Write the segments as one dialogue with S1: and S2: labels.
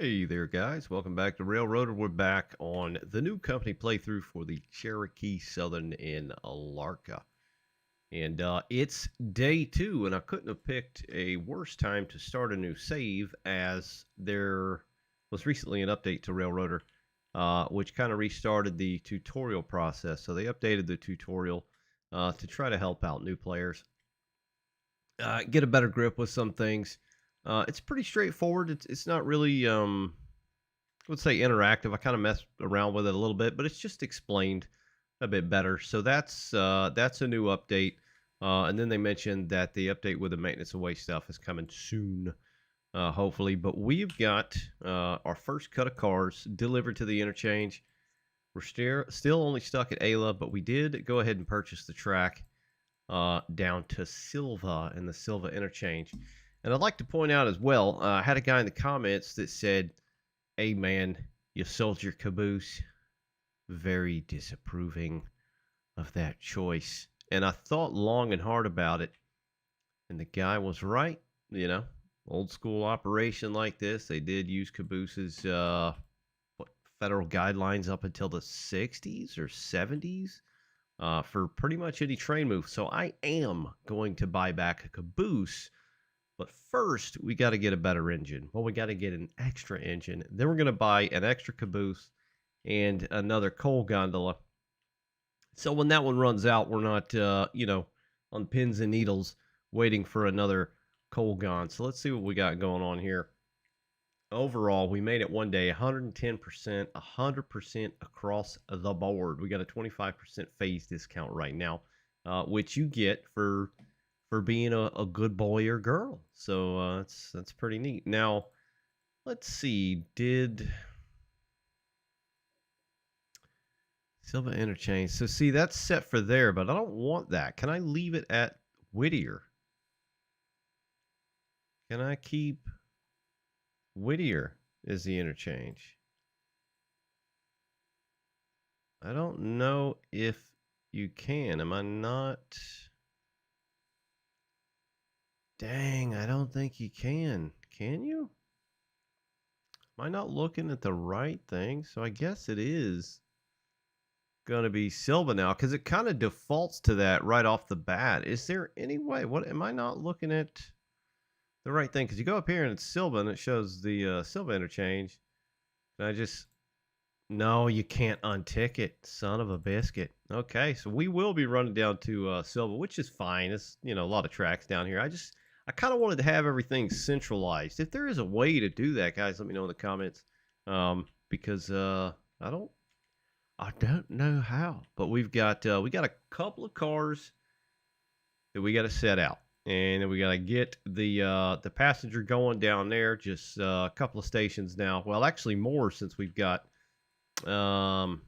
S1: Hey there, guys. Welcome back to Railroader. We're back on the new company playthrough for the Cherokee Southern in Alarka. And it's day two, and I couldn't have picked a worse time to start a new save as there was recently an update to Railroader, which kind of restarted the tutorial process. So they updated the tutorial to try to help out new players, get a better grip with some things. It's pretty straightforward. It's not really I would say interactive. I kind of messed around with it a little bit, but it's just explained a bit better. So that's a new update. And then they mentioned that the update with the maintenance away stuff is coming soon, hopefully. But we've got our first cut of cars delivered to the interchange. We're still only stuck at Ayla, but we did go ahead and purchase the track down to Sylva in the Sylva interchange. And I'd like to point out as well, I had a guy in the comments that said, "Hey man, you sold your caboose." Very disapproving of that choice. And I thought long and hard about it. And the guy was right. Old school operation like this. They did use cabooses, federal guidelines up until the 60s or 70s for pretty much any train move. So I am going to buy back a caboose. But first, we got to get a better engine. Well, we got to get an extra engine. Then we're going to buy an extra caboose and another coal gondola. So when that one runs out, we're not, on pins and needles waiting for another coal gon. So let's see what we got going on here. Overall, we made it one day 110%, 100% across the board. We got a 25% phase discount right now, which you get for being a good boy or girl. So that's pretty neat. Now, let's see. Did Sylva Interchange? So see, that's set for there, but I don't want that. Can I leave it at Whittier? Can I keep Whittier as the interchange? I don't know if you can. Am I not? Dang, I don't think you can. Can you? Am I not looking at the right thing? So I guess it is going to be Sylva now because it kind of defaults to that right off the bat. Is there any way? What am I not looking at the right thing? Because you go up here and it's Sylva and it shows the Sylva interchange. And I just no, you can't untick it, son of a biscuit. Okay, so we will be running down to Sylva, which is fine. It's a lot of tracks down here. I kind of wanted to have everything centralized. If there is a way to do that, guys, let me know in the comments. Because I don't know how. But we got a couple of cars that we got to set out, and then we got to get the passenger going down there. Just a couple of stations now. Well, actually more since we've got. Dang,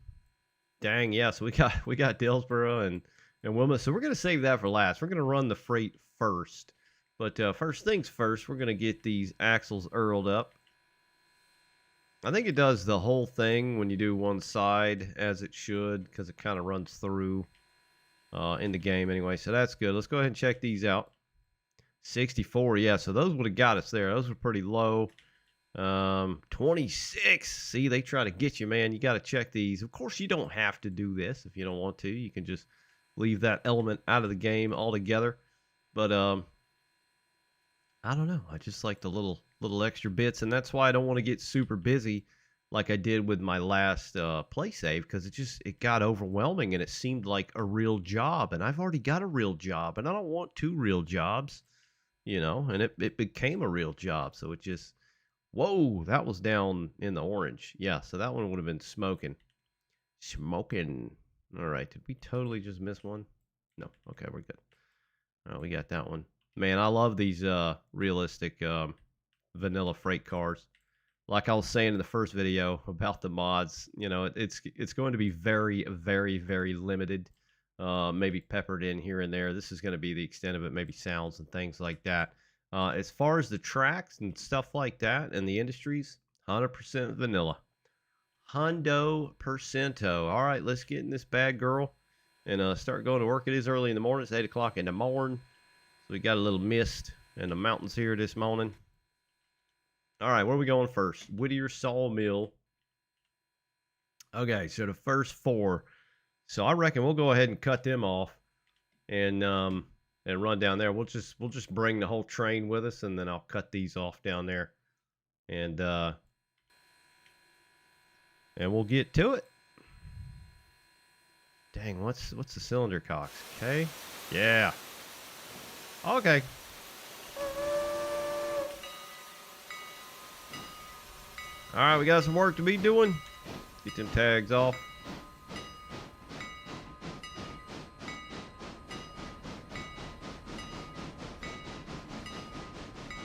S1: yeah. So we got Dillsboro and Wilmot. So we're gonna save that for last. We're gonna run the freight first. But first things first, we're going to get these axles earled up. I think it does the whole thing when you do one side as it should because it kind of runs through in the game anyway. So that's good. Let's go ahead and check these out. 64, yeah. So those would have got us there. Those were pretty low. 26. See, they try to get you, man. You got to check these. Of course, you don't have to do this if you don't want to. You can just leave that element out of the game altogether. But I don't know. I just like the little extra bits, and that's why I don't want to get super busy like I did with my last play save because it got overwhelming and it seemed like a real job, and I've already got a real job, and I don't want two real jobs, and it became a real job, so it just whoa, that was down in the orange. Yeah, so that one would have been smoking. All right, did we totally just miss one? No. Okay, we're good. All right, we got that one. Man, I love these realistic vanilla freight cars. Like I was saying in the first video about the mods, it's going to be very, very, very limited. Maybe peppered in here and there. This is going to be the extent of it. Maybe sounds and things like that. As far as the tracks and stuff like that and the industries, 100% vanilla. Hundo percento. All right, let's get in this bad girl and start going to work. It is early in the morning. It's 8 o'clock in the morning. We got a little mist in the mountains here this morning. All right, where are we going first? Whittier Sawmill. Okay, so the first 4. So I reckon we'll go ahead and cut them off and run down there. We'll just bring the whole train with us, and then I'll cut these off down there, and we'll get to it. Dang, what's the cylinder cocks? Okay, yeah, okay. All right, we got some work to be doing. Get them tags off.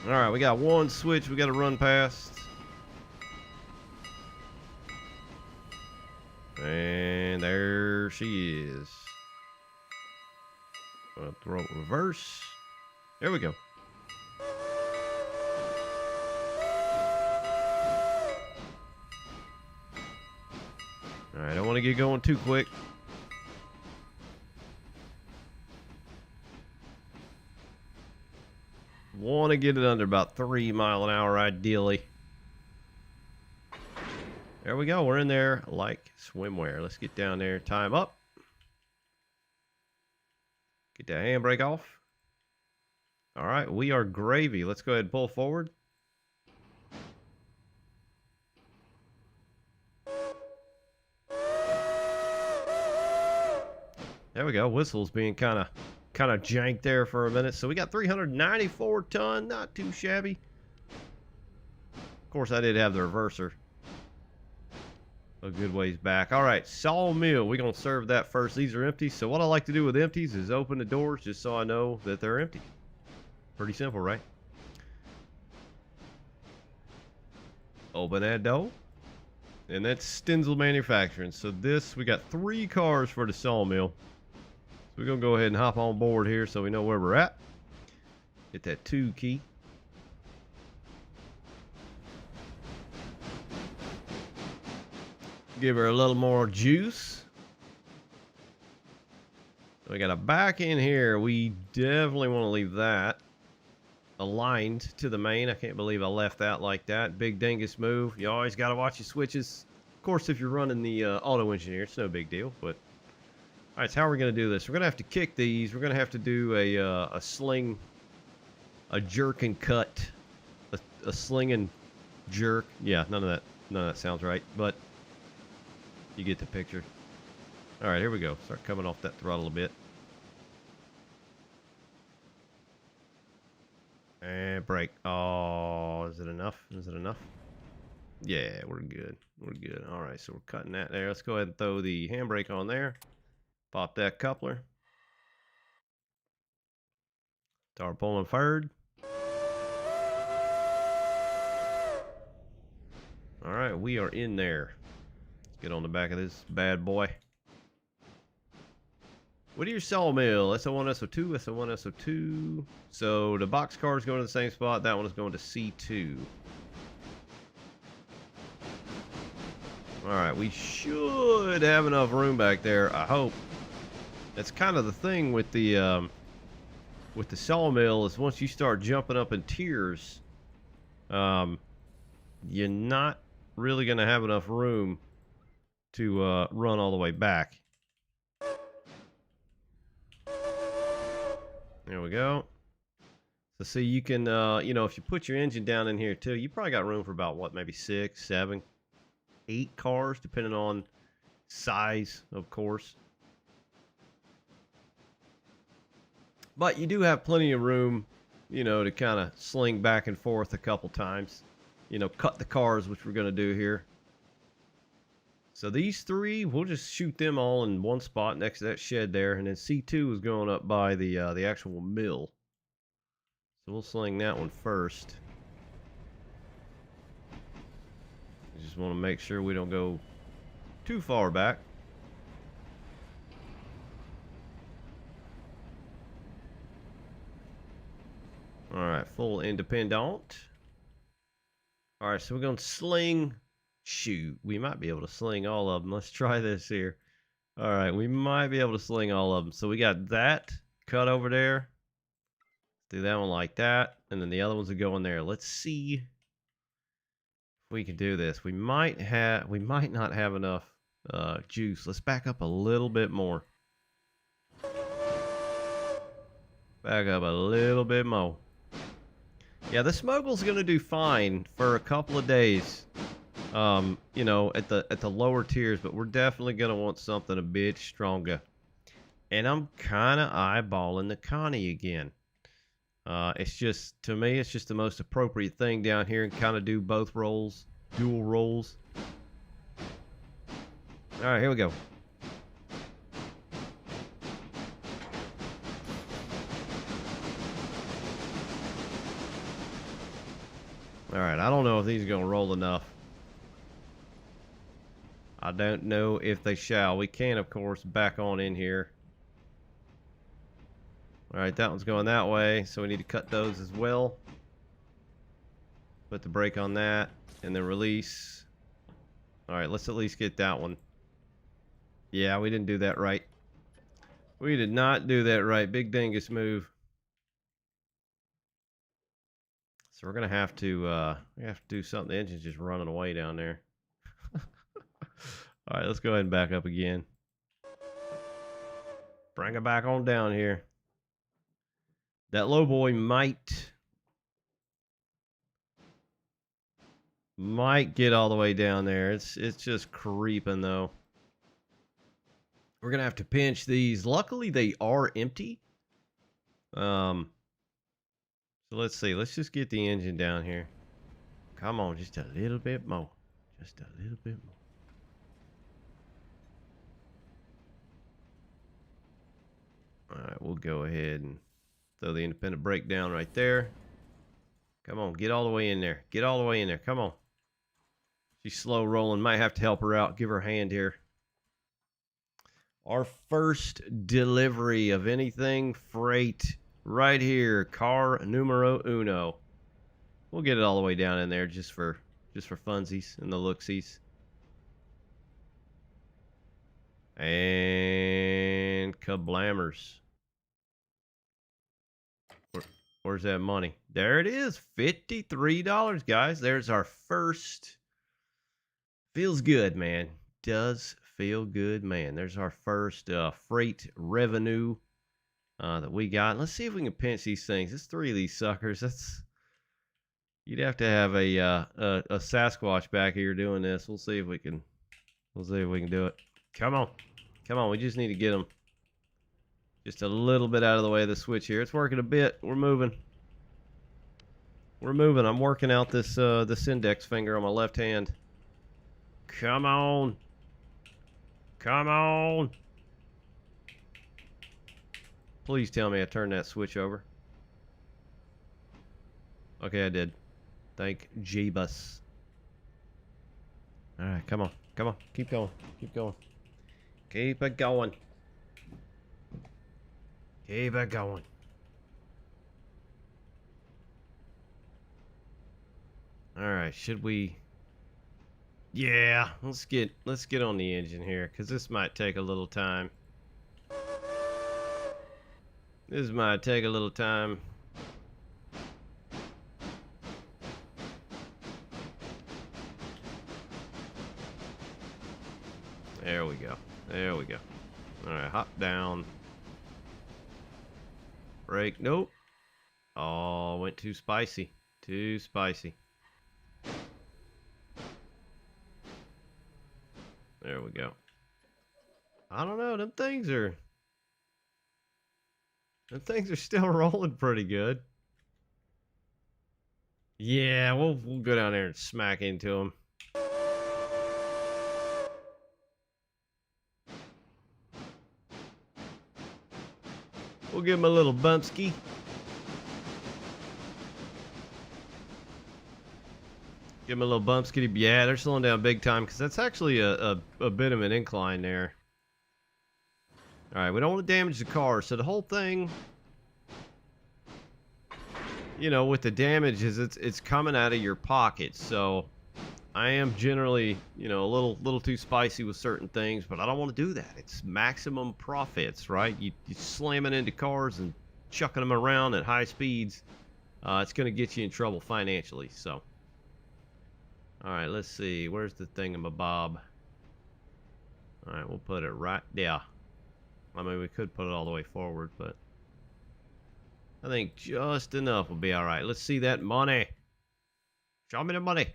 S1: All right, we got one switch we got to run past. And there she is. I'll throw it reverse. There we go. All right, I don't want to get going too quick. Want to get it under about 3 miles an hour, ideally. There we go. We're in there like swimwear. Let's get down there. Time up. Get that handbrake off. All right, we are gravy. Let's go ahead and pull forward. There we go. Whistle's being kind of janked there for a minute. So we got 394 ton. Not too shabby. Of course, I did have the reverser a good ways back. All right, sawmill. We're going to serve that first. These are empty. So what I like to do with empties is open the doors just so I know that they're empty. Pretty simple, right? Open that door. And that's Stenzel Manufacturing. So this, we got 3 cars for the sawmill. So we're going to go ahead and hop on board here so we know where we're at. Get that 2 key. Give her a little more juice. We got a back in here. We definitely want to leave that aligned to the main. I can't believe I left that like that. Big dingus move. You always got to watch your switches. Of course, if you're running the auto engineer, it's no big deal. But all right, so how are we going to do this? We're going to have to kick these. We're going to have to do a sling, a jerk and cut, a sling and jerk. Yeah, none of that sounds right, but you get the picture. All right, here we go. Start coming off that throttle a bit. And brake. Oh, is it enough? Is it enough? Yeah, we're good. We're good. All right, so we're cutting that there. Let's go ahead and throw the handbrake on there. Pop that coupler. Start pulling forward. All right, we are in there. Let's get on the back of this bad boy. Whittier Sawmill, SO1, SO2, SO1, SO2. So the box car is going to the same spot. That one is going to C2. All right, we should have enough room back there, I hope. That's kind of the thing with the sawmill is once you start jumping up in tiers, you're not really going to have enough room to run all the way back. There we go. So see, you can, you know, if you put your engine down in here too, you probably got room for about, what, maybe 6, 7, 8 cars, depending on size, of course. But you do have plenty of room, you know, to kind of sling back and forth a couple times. You know, cut the cars, which we're going to do here. So these 3, we'll just shoot them all in one spot next to that shed there. And then C2 is going up by the actual mill. So we'll sling that one first. We just want to make sure we don't go too far back. All right, full independent. All right, so we're going to sling. Shoot, we might be able to sling all of them. Let's try this here. All right, we might be able to sling all of them. So we got that cut over there. Do that one like that. And then the other ones will go in there. Let's see We can do this. We might not have enough juice. Let's back up a little bit more. Back up a little bit more. Yeah, this Mogul's gonna do fine for a couple of days. You know, at the lower tiers, but we're definitely gonna want something a bit stronger. And I'm kind of eyeballing the Connie again. It's just, to me, it's just the most appropriate thing down here, and kind of do both roles, dual roles. All right, here we go. All right, I don't know if these are going to roll enough. I don't know if they shall. We can, of course, back on in here. All right, that one's going that way, so we need to cut those as well. Put the brake on that, and then release. All right, let's at least get that one. Yeah, we didn't do that right. We did not do that right. Big dingus move. So we're gonna have to do something. The engine's just running away down there. All right, let's go ahead and back up again. Bring it back on down here. That low boy might get all the way down there. It's just creeping though. We're gonna have to pinch these. Luckily they are empty. So let's see. Let's just get the engine down here. Come on, just a little bit more. Just a little bit more. All right, we'll go ahead and throw the independent brake down right there. Come on, get all the way in there. Get all the way in there. Come on. She's slow rolling. Might have to help her out. Give her a hand here. Our first delivery of anything freight right here. Car numero uno. We'll get it all the way down in there just for funsies and the looksies. And kablammers. Where's that money? There it is. $53, guys. There's our first. Feels good, man. Does feel good, man. There's our first freight revenue that we got. Let's see if we can pinch these things. It's 3 of these suckers. You'd have to have a Sasquatch back here doing this. We'll see if we can do it. Come on. Come on. We just need to get them just a little bit out of the way of the switch here. It's working a bit. We're moving. We're moving. I'm working out this index finger on my left hand. Come on. Come on. Please tell me I turned that switch over. Okay, I did. Thank Jeebus. All right, come on. Come on. Keep going. Keep going. Keep it going. Keep it going. All right, should we? Yeah, let's get on the engine here, because this might take a little time. This might take a little time. There we go. There we go. All right, hop down. Brake. Nope. Oh, went too spicy. Too spicy. There we go. I don't know. Them things are still rolling pretty good. Yeah, we'll go down there and smack into them. We'll give them a little bumpski. Give them a little bumpski. Yeah, they're slowing down big time, because that's actually a bit of an incline there. All right, we don't want to damage the car, so the whole thing, you know, with the damage is it's coming out of your pocket. So I am generally, you know, a little too spicy with certain things, but I don't want to do that. It's maximum profits, right? You slamming into cars and chucking them around at high speeds. It's going to get you in trouble financially. So, All right, let's see. Where's the thingamabob? All right, we'll put it right there. I mean, we could put it all the way forward, but I think just enough will be all right. Let's see that money. Show me the money.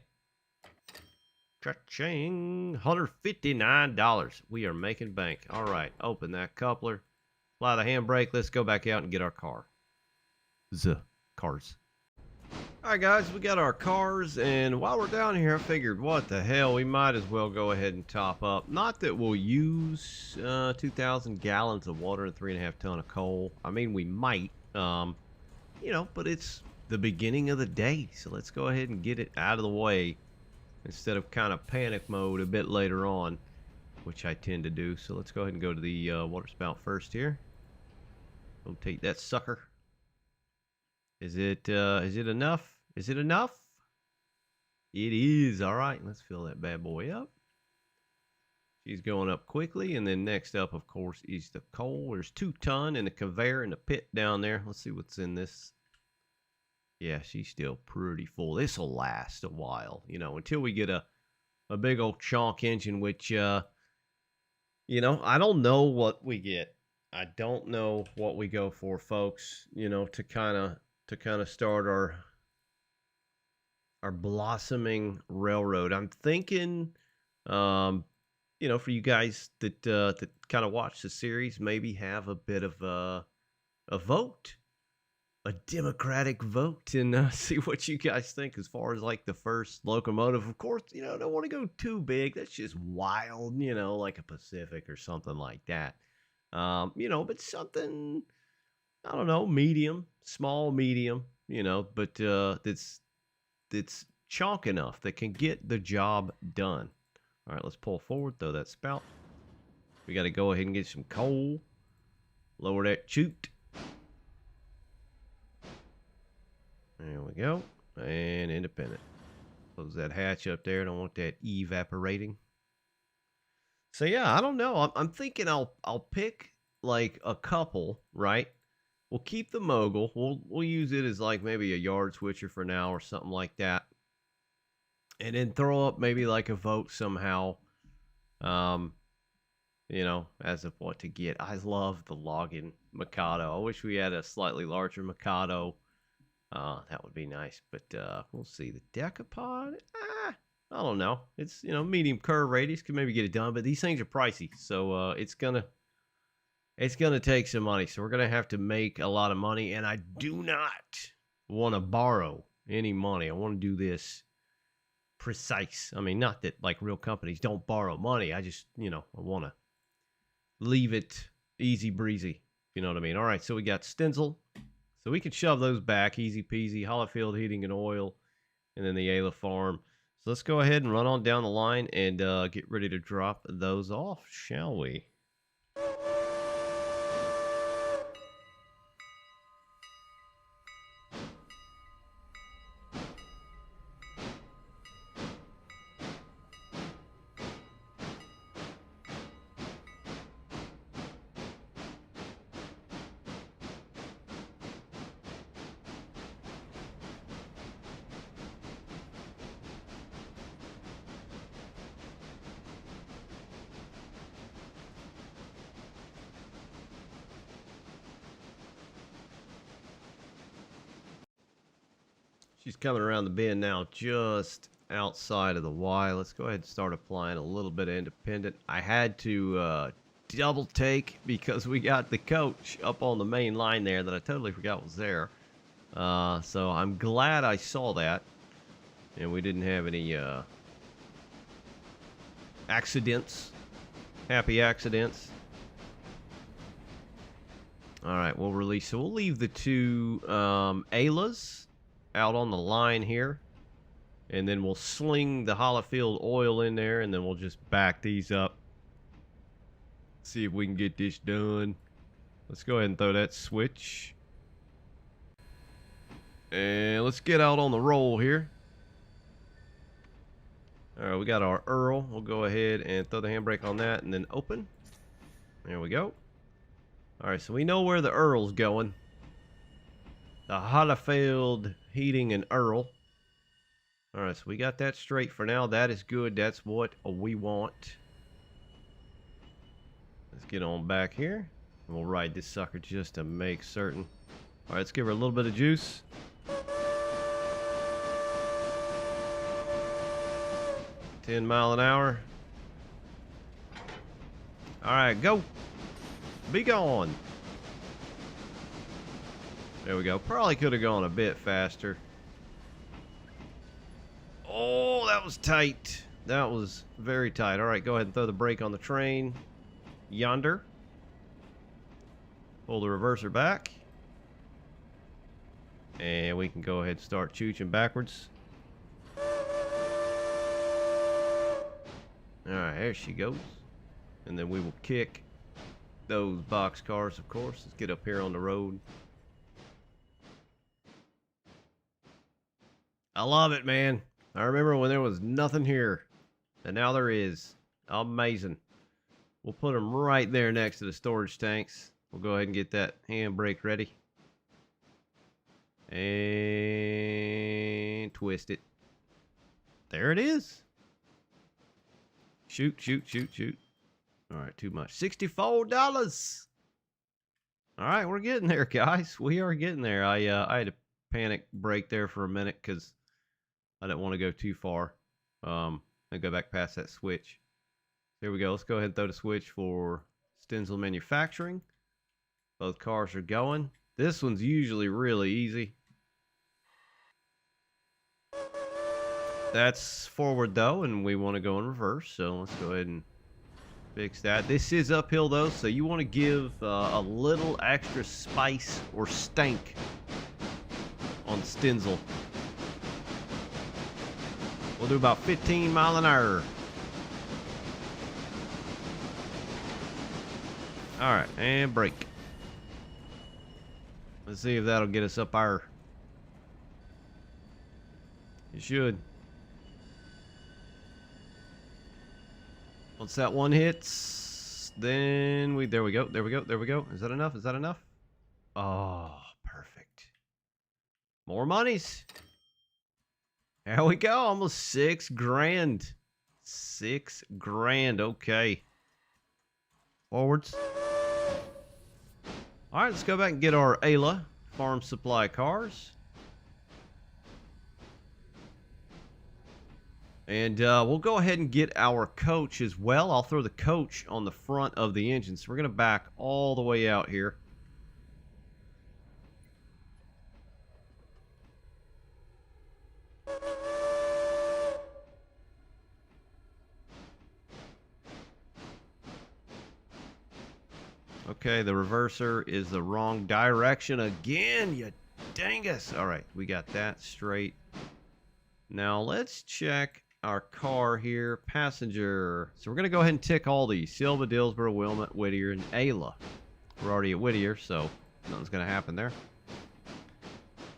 S1: Cha-ching. $159. We are making bank. All right, open that coupler. Apply the handbrake. Let's go back out and get our car. Cars. Alright guys, we got our cars, and while we're down here, I figured, what the hell, we might as well go ahead and top up. Not that we'll use 2,000 gallons of water and 3.5 tons of coal. I mean, we might, you know, but it's the beginning of the day, so let's go ahead and get it out of the way instead of kind of panic mode a bit later on, which I tend to do. So let's go ahead and go to the water spout first here. We'll take that sucker. Is it enough? Is it enough? It is. All right, let's fill that bad boy up. She's going up quickly, and then next up, of course, is the coal. There's 2 tons in the conveyor in the pit down there. Let's see what's in this. Yeah, she's still pretty full. This will last a while, you know, until we get a big old chonk engine, which, you know, I don't know what we get. I don't know what we go for, folks, you know, to kind of start our blossoming railroad. I'm thinking, you know, for you guys that kind of watch the series, maybe have a bit of a vote, a democratic vote, and see what you guys think as far as like the first locomotive. Of course, you know, don't want to go too big. That's just wild, you know, like a Pacific or something like that. You know, but something, I don't know, medium, small, medium, you know, but that's chonk enough that can get the job done. All right, let's pull forward, throw that spout. We got to go ahead and get some coal. Lower that chute. There we go. And independent. Close that hatch up there. Don't want that evaporating. So yeah, I don't know. I'm thinking I'll pick like a couple, right? We'll keep the Mogul. We'll use it as like maybe a yard switcher for now or something like that. And then throw up maybe like a vote somehow. You know, as of what to get. I love the logging Mikado. I wish we had a slightly larger Mikado. That would be nice. But we'll see. The decapod. I don't know. It's, you know, medium curve radius, can maybe get it done, but these things are pricey, so it's gonna take some money. So we're gonna have to make a lot of money, and I do not want to borrow any money. I want to do this precise. I mean, not that like real companies don't borrow money. I just, you know, I want to leave it easy breezy. You know what I mean? All right, so we got Stenzel, so we can shove those back easy peasy. Hollifield Heating and Oil, and then the Ayla Farm. So let's go ahead and run on down the line and get ready to drop those off, shall we? She's coming around the bend now, just outside of the Y. Let's go ahead and start applying a little bit of independent. I had to double take because we got the coach up on the main line there that I totally forgot was there. So I'm glad I saw that, and we didn't have any accidents, happy accidents. All right, we'll release. So we'll leave the 2 Aylas out on the line here, and then we'll sling the Hollifield oil in there, and then we'll just back these up, see if we can get this done. Let's go ahead and throw that switch, and let's get out on the roll here. All right, we got our Earl. We'll go ahead and throw the handbrake on that, and then open. There we go. All right, so we know where the Earl's going. The Hollifield Heating and Earl. All right, so we got that straight for now. That is good. That's what we want. Let's get on back here. And we'll ride this sucker just to make certain. All right, let's give her a little bit of juice. 10 miles an hour. All right, go. Be gone. There we go. Probably could have gone a bit faster. Oh, that was tight. That was very tight. All right, go ahead and throw the brake on the train. Yonder. Pull the reverser back. And we can go ahead and start chooching backwards. Alright, there she goes. And then we will kick those box cars, of course. Let's get up here on the road. I love it, man. I remember when there was nothing here. And now there is. Amazing. We'll put them right there next to the storage tanks. We'll go ahead and get that handbrake ready. And twist it. There it is. Shoot, shoot, shoot, shoot. All right, too much. $64. All right, we're getting there, guys. We are getting there. I had to panic brake there for a minute because I didn't want to go too far. And go back past that switch. Here we go. Let's go ahead and throw the switch for Stenzel Manufacturing. Both cars are going. This one's usually really easy. That's forward though, and we want to go in reverse, so let's go ahead and fix that. This is uphill though, so you want to give a little extra spice or stank on Stenzel. We'll do about 15 miles an hour. All right, and brake. Let's see if that'll get us up our. It should. Once that one hits, then there we go. Is that enough? Is that enough? Oh, perfect. More monies. There we go. Almost $6 grand. $6 grand. Okay. Forwards. All right, let's go back and get our Ayla farm supply cars. And we'll go ahead and get our coach as well. I'll throw the coach on the front of the engine. So we're going to back all the way out here. Okay, the reverser is the wrong direction again, you dangus. All right, we got that straight. Now let's check our car here. Passenger. So we're going to go ahead and tick all these. Sylva, Dillsboro, Wilmot, Whittier, and Ayla. We're already at Whittier, so nothing's going to happen there.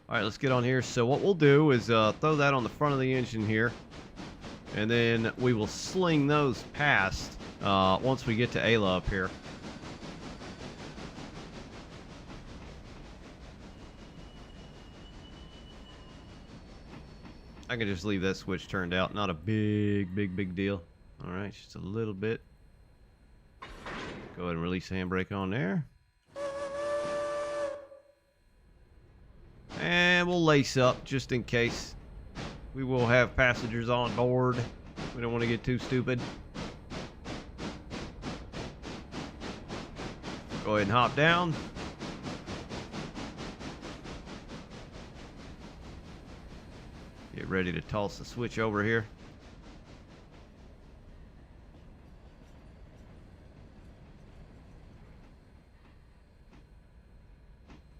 S1: All right, let's get on here. So what we'll do is throw that on the front of the engine here. And then we will sling those past once we get to Ayla up here. I can just leave that switch turned out. Not a big deal. All right, just a little bit. Go ahead and release the handbrake on there. And we'll lace up just in case. We will have passengers on board. We don't want to get too stupid. Go ahead and hop down. Get ready to toss the switch over here.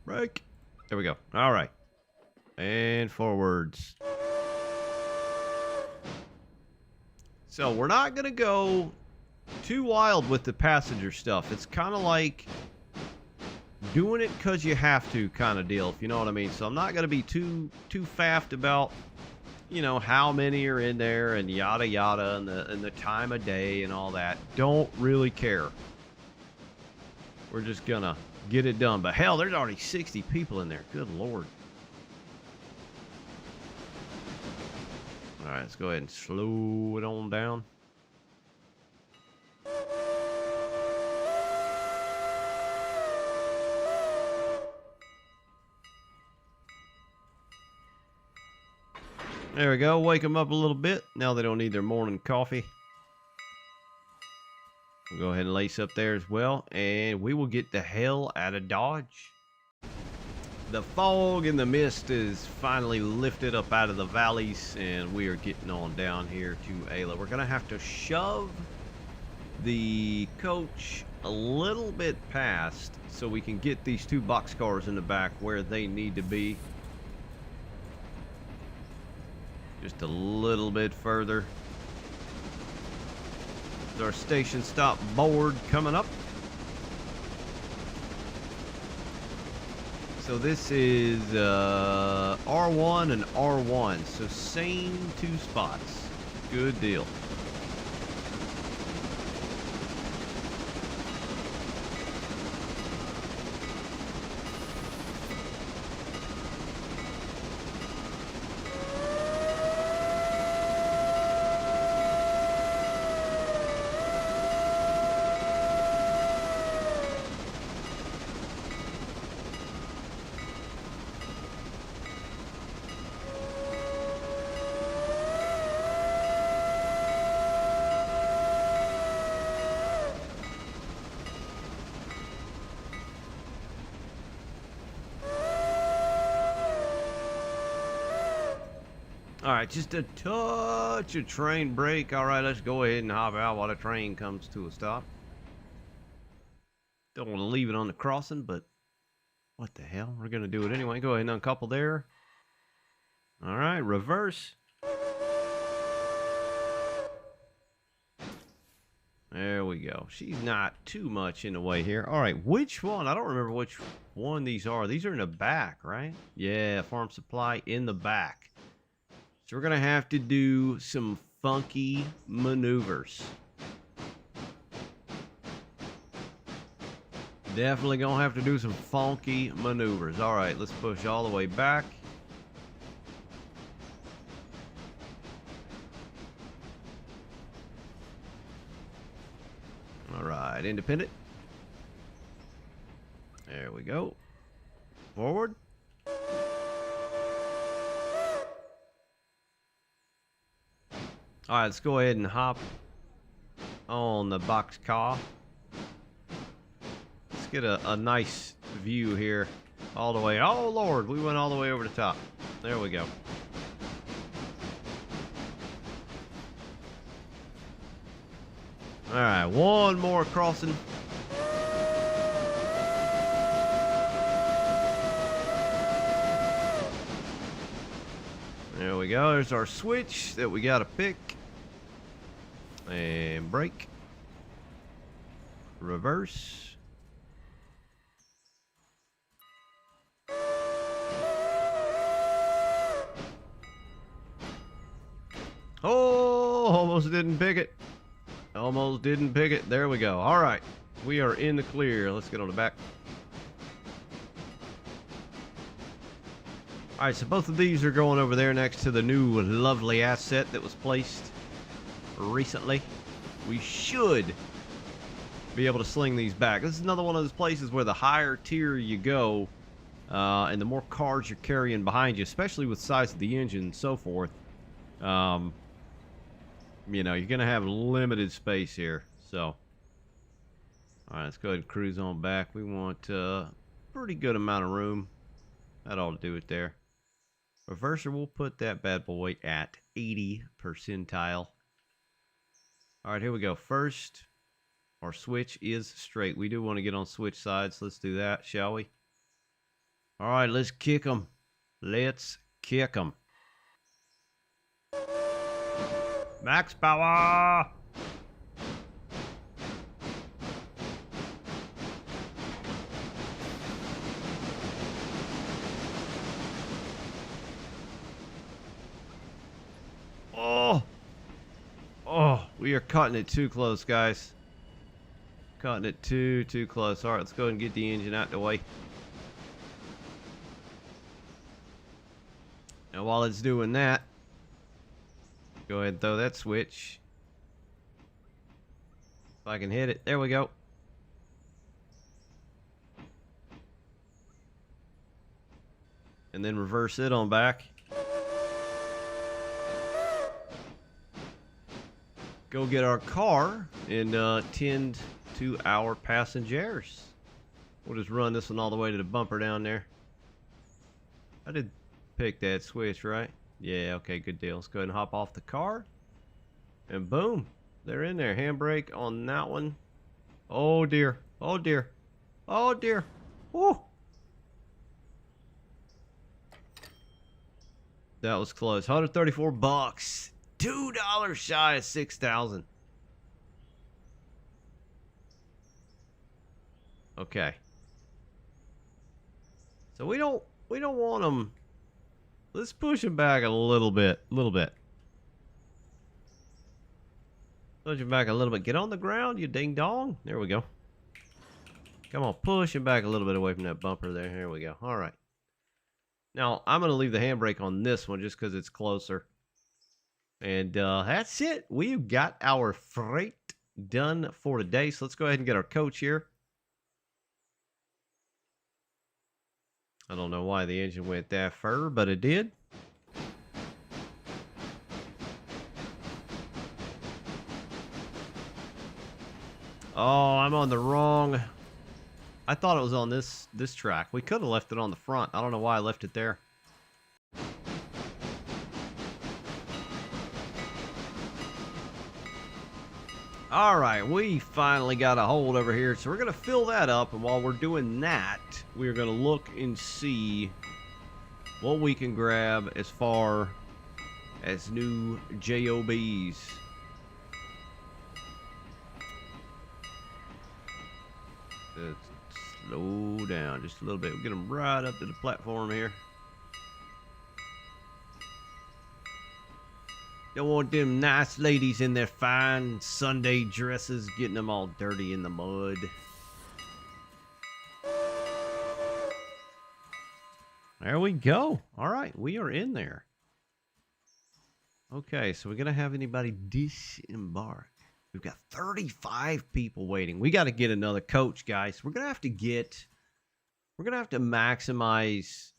S1: Brake. There we go. All right. And forwards. So we're not going to go too wild with the passenger stuff. It's kind of like doing it because you have to kind of deal, if you know what I mean. So I'm not going to be too faffed about, you know, how many are in there and yada yada and the time of day and all that. Don't really care. We're just gonna get it done. But hell, there's already 60 people in there. Good Lord. All right, let's go ahead and slow it on down. There we go. Wake them up a little bit. Now they don't need their morning coffee. We'll go ahead and lace up there as well, and we will get the hell out of Dodge. The fog and the mist is finally lifted up out of the valleys, and we are getting on down here to Ayla. We're going to have to shove the coach a little bit past so we can get these two boxcars in the back where they need to be. Just a little bit further. Our station stop board coming up. So this is R1 and R1. So same two spots. Good deal. All right, just a touch of train brake. All right, let's go ahead and hop out while the train comes to a stop. Don't want to leave it on the crossing, but what the hell? We're going to do it anyway. Go ahead and uncouple there. All right, reverse. There we go. She's not too much in the way here. All right, which one? I don't remember which one these are. These are in the back, right? Yeah, farm supply in the back. So we're going to have to do some funky maneuvers. Definitely going to have to do some funky maneuvers. All right, let's push all the way back. All right, independent. There we go. Forward. All right, let's go ahead and hop on the box car. Let's get a nice view here all the way. Oh, Lord, we went all the way over the top. There we go. All right, one more crossing. There we go. There's our switch that we got to pick. And brake. Reverse. Oh, almost didn't pick it. Almost didn't pick it. There we go. All right. We are in the clear. Let's get on the back. All right, so both of these are going over there next to the new lovely asset that was placed recently. We should be able to sling these back. This is another one of those places where the higher tier you go, and the more cars you're carrying behind you, especially with the size of the engine and so forth, you know, you're going to have limited space here. So, all right, let's go ahead and cruise on back. We want a pretty good amount of room. That ought to do it there. Reverser, we'll put that bad boy at 80 percentile. All right, here we go. First, our switch is straight. We do want to get on switch sides. Let's do that, shall we? All right, let's kick them. Let's kick them. Max power! Oh, we are cutting it too close, guys. Cutting it too close. All right, let's go ahead and get the engine out the way. And while it's doing that, Go ahead and throw that switch. If I can hit it. There we go. And then reverse it on back. Go get our car and tend to our passengers. We'll just run this one all the way to the bumper down there. I did pick that switch, right? Yeah, okay, good deal. Let's go ahead and hop off the car. And boom, they're in there. Handbrake on that one. Oh dear, oh dear, oh dear. Woo! That was close. 134 bucks. $2 shy of 6,000. Okay. So we don't want them. Let's push them back a little bit. Push him back a little bit. Get on the ground, you ding dong. There we go. Come on, push him back a little bit away from that bumper there. Here we go. All right. Now, I'm going to leave the handbrake on this one just because it's closer. And that's it. We've got our freight done for today. So let's go ahead and get our coach here. I don't know why the engine went that far, but it did. Oh, I'm on the wrong. I thought it was on this track. We could have left it on the front. I don't know why I left it there. All right, we finally got a hold over here, so we're going to fill that up, and while we're doing that, we're going to look and see what we can grab as far as new JOBs. Let's slow down just a little bit. We'll get them right up to the platform here. Don't want them nice ladies in their fine Sunday dresses getting them all dirty in the mud. There we go. All right, we are in there. Okay, so we're going to have anybody disembark. We've got 35 people waiting. We got to get another coach, guys. We're going to have to maximize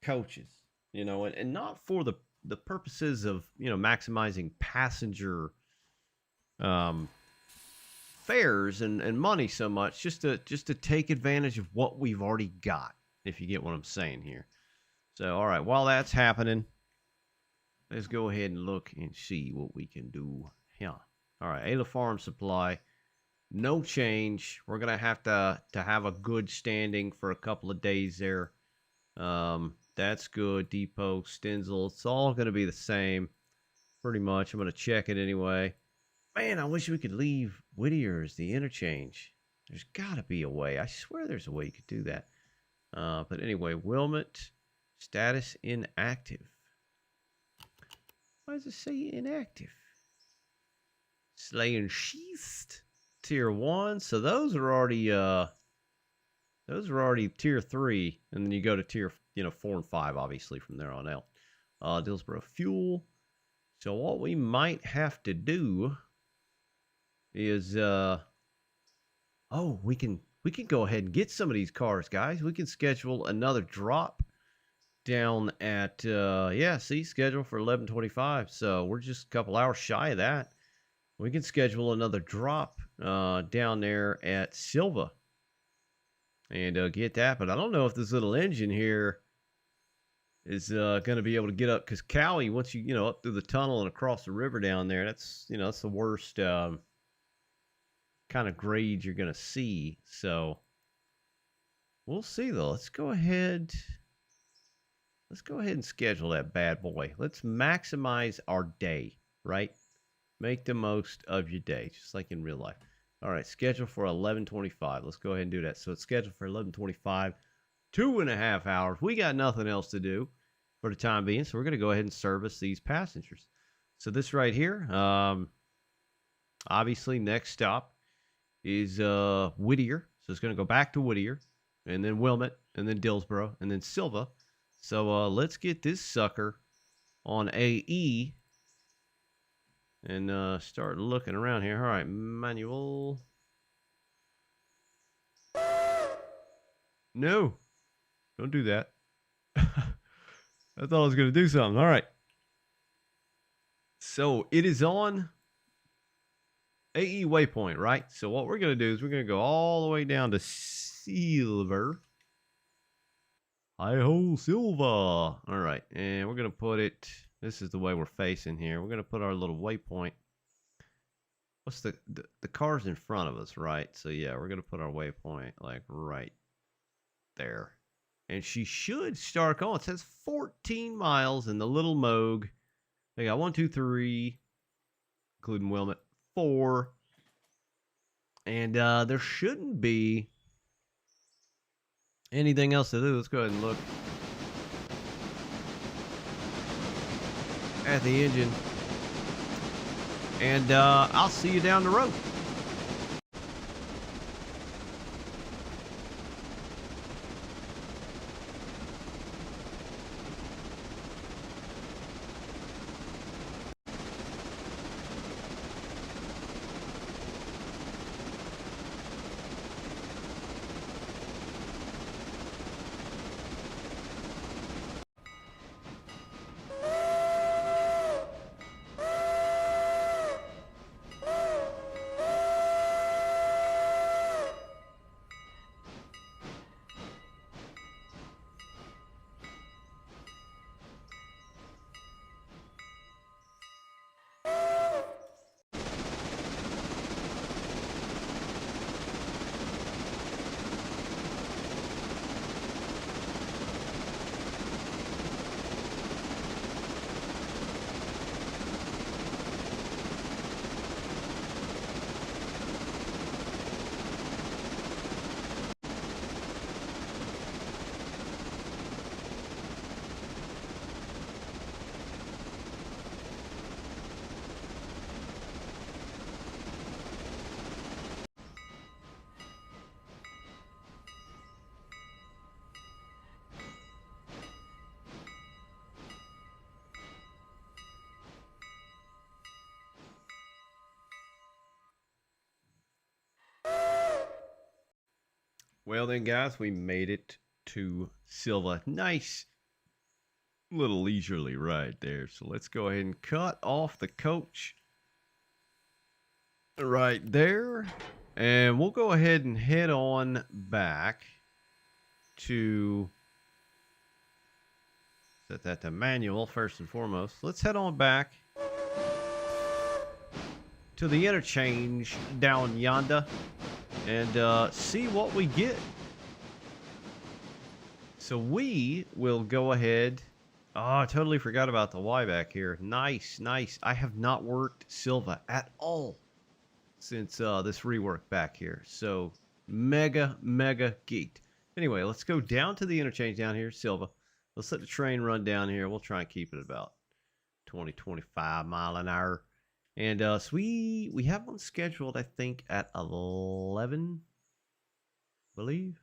S1: coaches, you know, and not for the purposes of, you know, maximizing passenger fares and money so much, just to take advantage of what we've already got, if you get what I'm saying here. So, all right, while that's happening, let's go ahead and look and see what we can do here. All right, Ayla Farm Supply, no change. We're going to have a good standing for a couple of days there. That's good. Depot, Stenzel, it's all going to be the same, pretty much. I'm going to check it anyway. Man, I wish we could leave Whittier as the interchange. There's got to be a way. I swear there's a way you could do that. But anyway, Wilmot, status inactive. Why does it say inactive? Slay and Sheathed, tier 1. So those are already tier 3, and then you go to tier 4 and 5, obviously, from there on out. Dillsboro Fuel. So what we might have to do is we can go ahead and get some of these cars, guys. We can schedule another drop down at schedule for 11:25. So we're just a couple hours shy of that. We can schedule another drop down there at Sylva and get that. But I don't know if this little engine here is going to be able to get up, because Cowie, once you up through the tunnel and across the river down there, that's that's the worst kind of grade you're going to see. So we'll see, though. Let's go ahead and schedule that bad boy. Let's maximize our day, right? Make the most of your day, just like in real life. All right, schedule for 11:25. Let's go ahead and do that. So it's scheduled for 11:25, 2.5 hours. We got nothing else to do for the time being, so we're going to go ahead and service these passengers. So this right here, obviously next stop is Whittier. So it's going to go back to Whittier, and then Wilmot, and then Dillsboro, and then Sylva. So let's get this sucker on AE and start looking around here. All right, manual. No, don't do that. I thought I was going to do something. All right. So it is on AE waypoint, right? So what we're going to do is we're going to go all the way down to Sylva. Hi-ho, Sylva. All right. And we're going to put it, this is the way we're facing here. We're going to put our little waypoint. What's the car's in front of us, right? So yeah, we're going to put our waypoint like right there. And she should start going. It says 14 miles in the Little Moog. They got 1, 2, 3, including Wilmot, 4. And there shouldn't be anything else to do. Let's go ahead and look at the engine. And I'll see you down the road. Well then, guys, we made it to Sylva. Nice little leisurely ride there. So let's go ahead and cut off the coach right there. And we'll go ahead and head on back to set that to manual first and foremost. Let's head on back to the interchange down yonder and see what we get. So we will go ahead. Oh, I totally forgot about the Y back here. Nice, nice. I have not worked Sylva at all since this rework back here. So mega geeked. Anyway, let's go down to the interchange down here, Sylva. Let's let the train run down here. We'll try and keep it about 20-25 mile an hour. And so we have one scheduled, I think, at 11, I believe.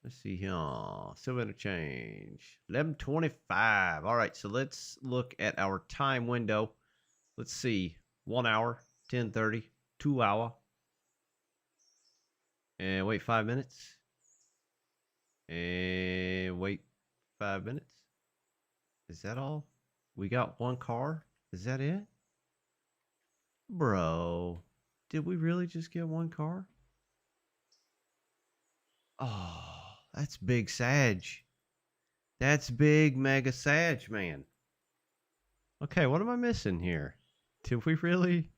S1: Let's see here. Sylva interchange. 11:25. All right, so let's look at our time window. Let's see. 1 hour, 10:30, 2 hour. And wait 5 minutes. And wait 5 minutes. Is that all? We got one car? Is that it? Bro, did we really just get one car? Oh, that's big Sag. That's big mega Sag, man. Okay, what am I missing here? Did we really?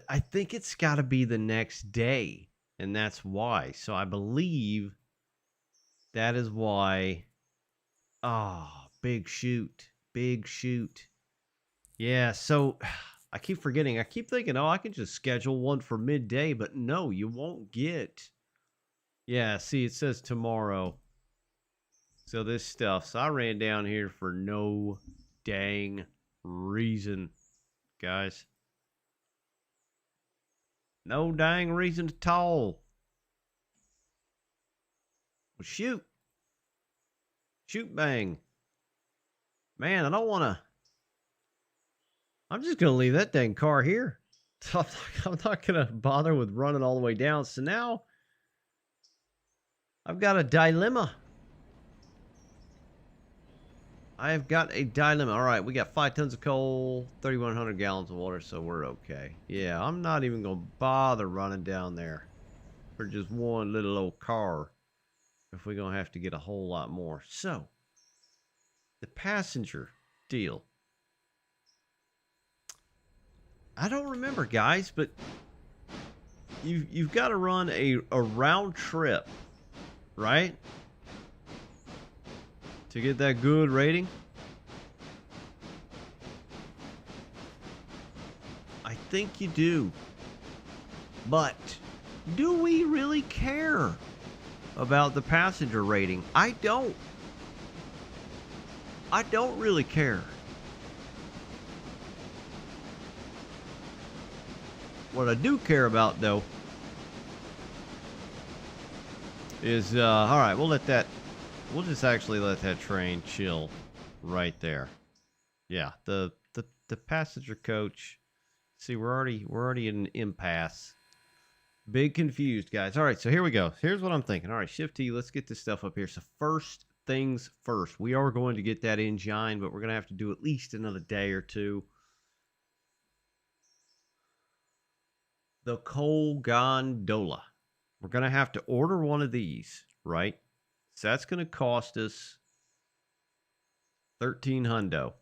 S1: I think it's got to be the next day, and that's why. So I believe that is why. Oh, big shoot. Big shoot. Yeah, so I keep forgetting. I keep thinking, oh, I can just schedule one for midday, but no, you won't get. Yeah, see, it says tomorrow. So this stuff. So I ran down here for no dang reason, guys. No dang reason at all. Well, shoot. Shoot bang. Man, I don't want to. I'm just going to leave that dang car here. I'm not going to bother with running all the way down. So now I've got a dilemma. I have got a dilemma. All right, we got 5 tons of coal, 3,100 gallons of water, so we're okay. Yeah, I'm not even going to bother running down there for just one little old car if we're going to have to get a whole lot more. So, the passenger deal. I don't remember, guys, but you've got to run a round trip, right? To get that good rating. I think you do. But do we really care about the passenger rating? I don't. I don't really care. What I do care about, though, is, all right, we'll just actually let that train chill right there. Yeah, the passenger coach. See, we're already in an impasse. Big confused, guys. All right, so here we go. Here's what I'm thinking. All right, Shift T, let's get this stuff up here. So first things first. We are going to get that engine, but we're going to have to do at least another day or two. The coal gondola. We're going to have to order one of these, right? So that's going to cost us 13 hundo.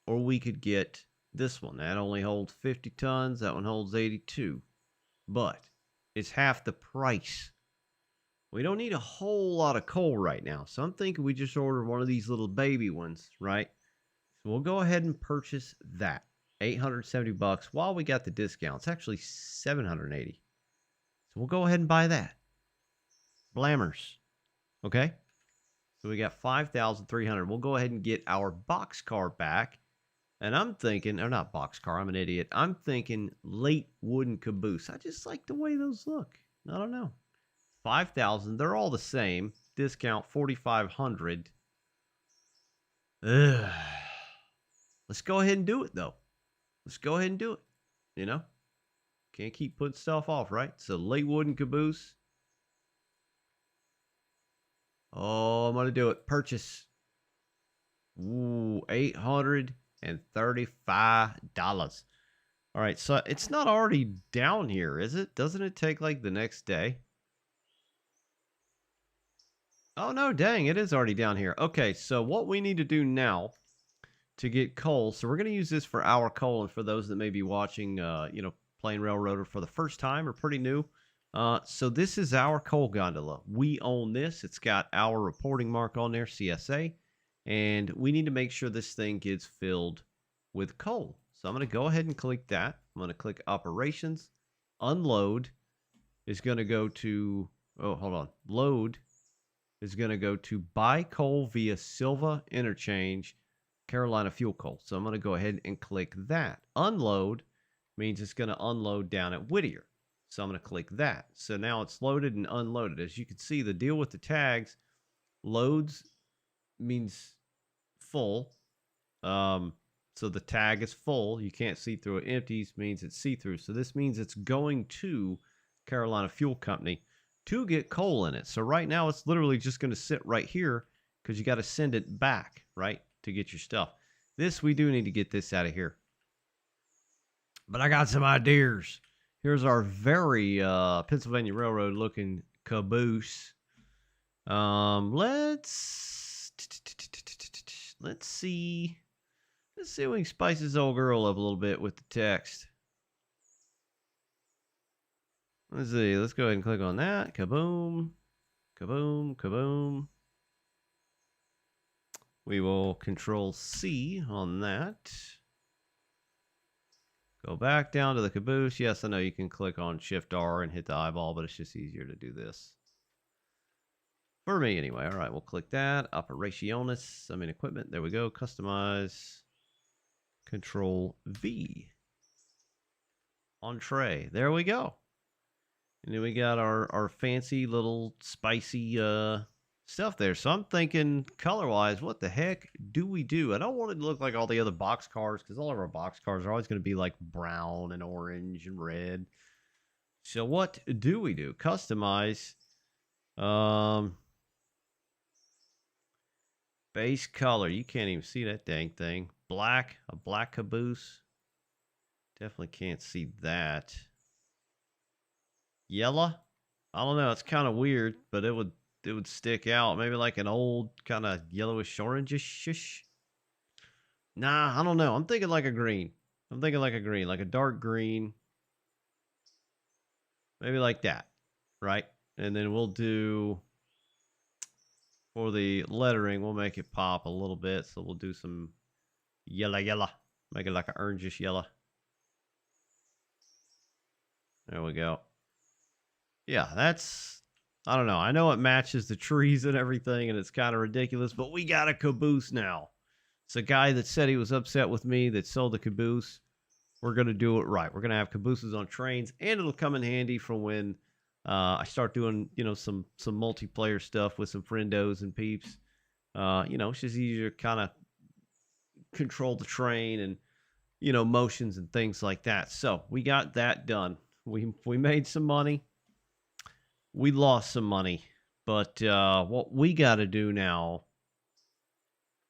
S1: Or we could get this one. That only holds 50 tons. That one holds 82. But it's half the price. We don't need a whole lot of coal right now. So I'm thinking we just order one of these little baby ones, right? So we'll go ahead and purchase that. 870 bucks while we got the discount. It's actually 780. So we'll go ahead and buy that. Blammers. Okay? So we got 5,300. We'll go ahead and get our boxcar back. And I'm thinking, or not boxcar, I'm an idiot. I'm thinking late wooden caboose. I just like the way those look. I don't know. 5,000. They're all the same. Discount 4,500. Ugh. Let's go ahead and do it, though. Let's go ahead and do it. You know? Can't keep putting stuff off, right? So late wooden caboose. Oh, I'm going to do it. Purchase. Ooh, $835. All right, so it's not already down here, is it? Doesn't it take like the next day? Oh, no, dang, it is already down here. Okay, so what we need to do now to get coal, so we're going to use this for our coal, and for those that may be watching, playing Railroader for the first time or pretty new. So this is our coal gondola. We own this. It's got our reporting mark on there, CSA, and we need to make sure this thing gets filled with coal. So I'm going to go ahead and click that. I'm going to click Operations. Unload is going to go to, oh, hold on. Load is going to go to buy coal via Sylva Interchange, Carolina Fuel Coal. So I'm going to go ahead and click that. Unload means it's going to unload down at Whittier. So I'm going to click that. So now it's loaded and unloaded. As you can see, the deal with the tags, loads means full. So the tag is full. You can't see through it. Empties means it's see-through. So this means it's going to Carolina Fuel Company to get coal in it. So right now it's literally just going to sit right here because you got to send it back, right, to get your stuff. This, we do need to get this out of here. But I got some ideas. Here's our very Pennsylvania Railroad looking caboose. Let's see. Let's see if we can spice this old girl up a little bit with the text. Let's see. Let's go ahead and click on that. Kaboom. Kaboom. Kaboom. We will Control C on that. Go back down to the caboose. Yes, I know you can click on Shift R and hit the eyeball, but it's just easier to do this. For me, anyway. All right, we'll click that. Operaciones. Equipment. There we go. Customize. Control V. Entree. There we go. And then we got our fancy little spicy stuff there. So I'm thinking color-wise, what the heck do we do? I don't want it to look like all the other box cars because all of our box cars are always going to be like brown and orange and red. So what do we do? Customize. Base color. You can't even see that dang thing. Black. A black caboose. Definitely can't see that. Yellow. I don't know. It's kind of weird, but it would stick out. Maybe like an old kind of yellowish orangish. Nah, I don't know. I'm thinking like a green. I'm thinking like a green, like a dark green. Maybe like that, right? And then we'll do, for the lettering, we'll make it pop a little bit. So we'll do some yellow. Make it like an orangish yellow. There we go. Yeah, that's, I don't know. I know it matches the trees and everything, and it's kind of ridiculous, but we got a caboose now. It's a guy that said he was upset with me that sold the caboose. We're going to do it right. We're going to have cabooses on trains, and it'll come in handy for when I start doing, some multiplayer stuff with some friendos and peeps. It's just easier to kind of control the train and, motions and things like that. So we got that done. We made some money. We lost some money. But what we got to do now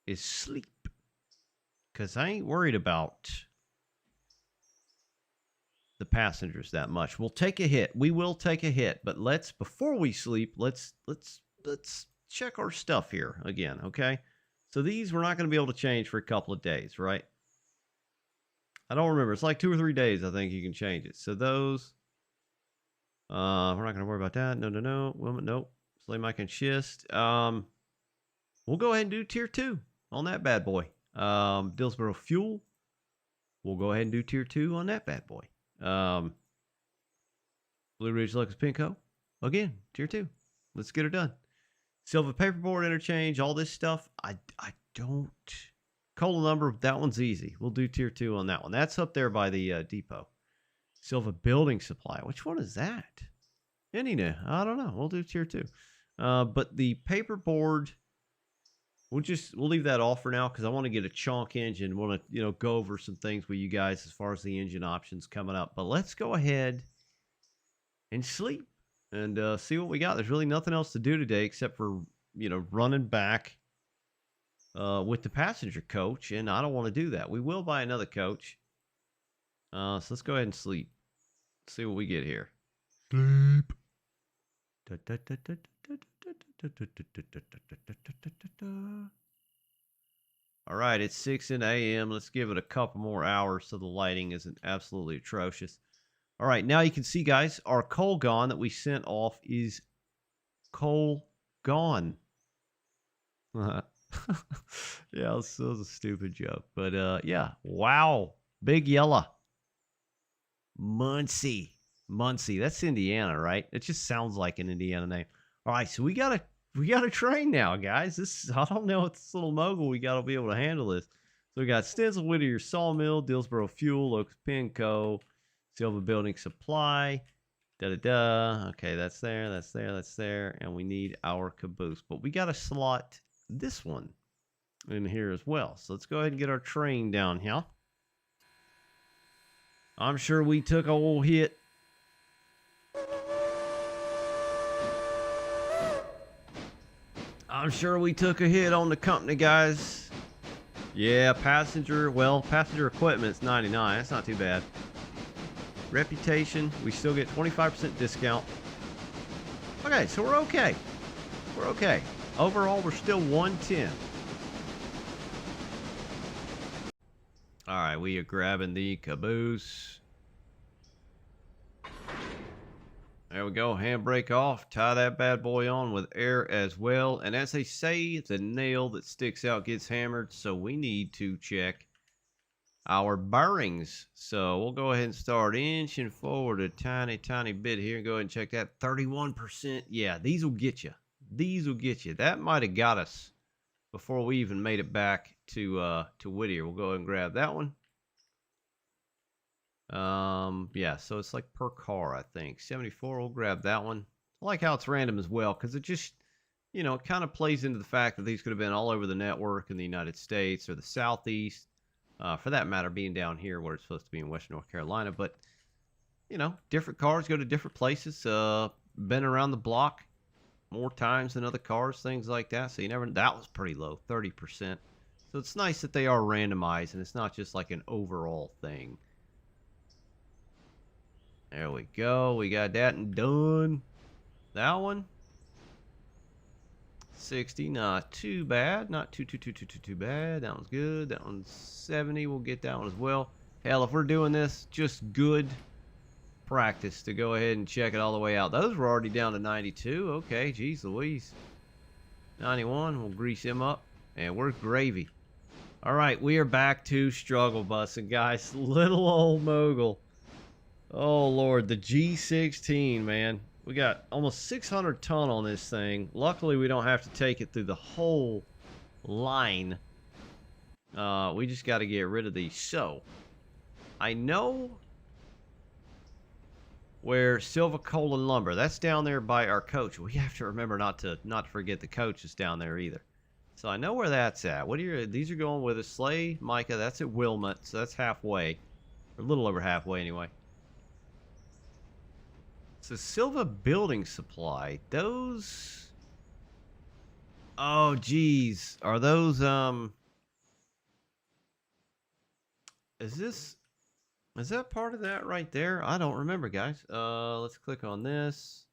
S1: is sleep. Because I ain't worried about the passengers that much. We'll take a hit. We will take a hit, but before we sleep, let's check our stuff here again, okay? So these we're not going to be able to change for a couple of days, right? I don't remember. It's like 2 or 3 days, I think you can change it. So those, we're not going to worry about that. No. Women, nope. Slay Mike and Schist. We'll go ahead and do tier 2 on that bad boy. Dillsboro Fuel. We'll go ahead and do tier 2 on that bad boy. Blue Ridge Locust Pinko. Again, tier 2. Let's get it done. Sylva paperboard interchange, all this stuff. I don't. Cola number, that one's easy. We'll do tier 2 on that one. That's up there by the depot. Sylva building supply. Which one is that? Any new? I don't know. We'll do tier 2. But the paperboard, we'll leave that off for now because I want to get a chunk engine. Want to go over some things with you guys as far as the engine options coming up. But let's go ahead and sleep and see what we got. There's really nothing else to do today except for running back with the passenger coach, and I don't want to do that. We will buy another coach. So let's go ahead and sleep. See what we get here. Sleep. All right, it's 6 a.m. Let's give it a couple more hours so the lighting isn't absolutely atrocious. All right, now you can see, guys, our coal gone that we sent off is coal gone. Yeah, that was a stupid joke. But, yeah, wow. Big yellow. Muncie. That's Indiana, right? It just sounds like an Indiana name. All right, so we got a train now, guys. I don't know what this little mogul we got to be able to handle this. So we got Stencil Whittier Sawmill, Dillsboro Fuel, Locust Pinco, Sylva Building Supply. Okay, that's there. And we need our caboose. But we got to slot this one in here as well. So let's go ahead and get our train down here. I'm sure we took a old hit. I'm sure we took a hit on the company, guys. Yeah, passenger equipment's 99. That's not too bad. Reputation, we still get 25% discount. Okay, so we're okay. We're okay. Overall, we're still 110. All right, we are grabbing the caboose. There we go. Handbrake off. Tie that bad boy on with air as well. And as they say, the nail that sticks out gets hammered. So we need to check our bearings. So we'll go ahead and start inching forward a tiny bit here. Go ahead and check that. 31%. Yeah, these will get you. These will get you. That might have got us before we even made it back to Whittier. We'll go ahead and grab that one. Yeah, so it's like per car, I think. 74, we'll grab that one. I like how it's random as well, because it just, you know, it kind of plays into the fact that these could have been all over the network in the United States or the Southeast, for that matter, being down here where it's supposed to be in Western North Carolina. But, you know, different cars go to different places, been around the block more times than other cars, things like that. So you never, that was pretty low, 30%. So it's nice that they are randomized and it's not just like an overall thing. There we go. We got that and done. That one. 60, not too bad. Not too bad. That one's good. That one's 70. We'll get that one as well. Hell, if we're doing this, just good practice to go ahead and check it all the way out. Those were already down to 92. Okay, geez Louise. 91. We'll grease him up. And we're gravy. All right, we are back to struggle busing, guys. Little old Mogul. Oh, Lord. The G16, man. We got almost 600 ton on this thing. Luckily, we don't have to take it through the whole line. We just got to get rid of these. So, I know where Sylva Coal and Lumber. That's down there by our coach. We have to remember not to forget the coach is down there either. So I know where that's at. What are your? These are going with a Slay, Micah. That's at Wilmot. So that's halfway, or a little over halfway anyway. So Sylva Building Supply, those, oh geez, are those, is that part of that right there? I don't remember, guys. Let's click on this.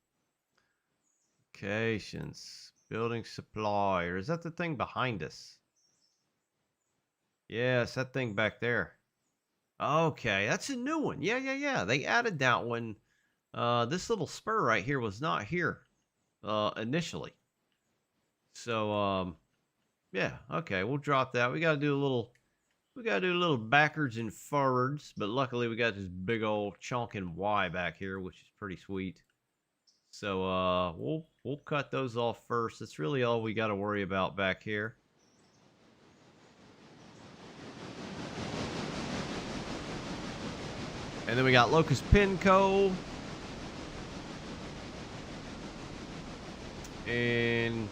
S1: Locations, Building Supply, or is that the thing behind us? Yes, that thing back there. Okay, that's a new one. Yeah. They added that one. This little spur right here was not here initially. So yeah, okay, we'll drop that. We gotta do a little backwards and forwards, but luckily we got this big old chonking Y back here, which is pretty sweet. So we'll cut those off first. That's really all we gotta worry about back here. And then we got Locust Pinco. And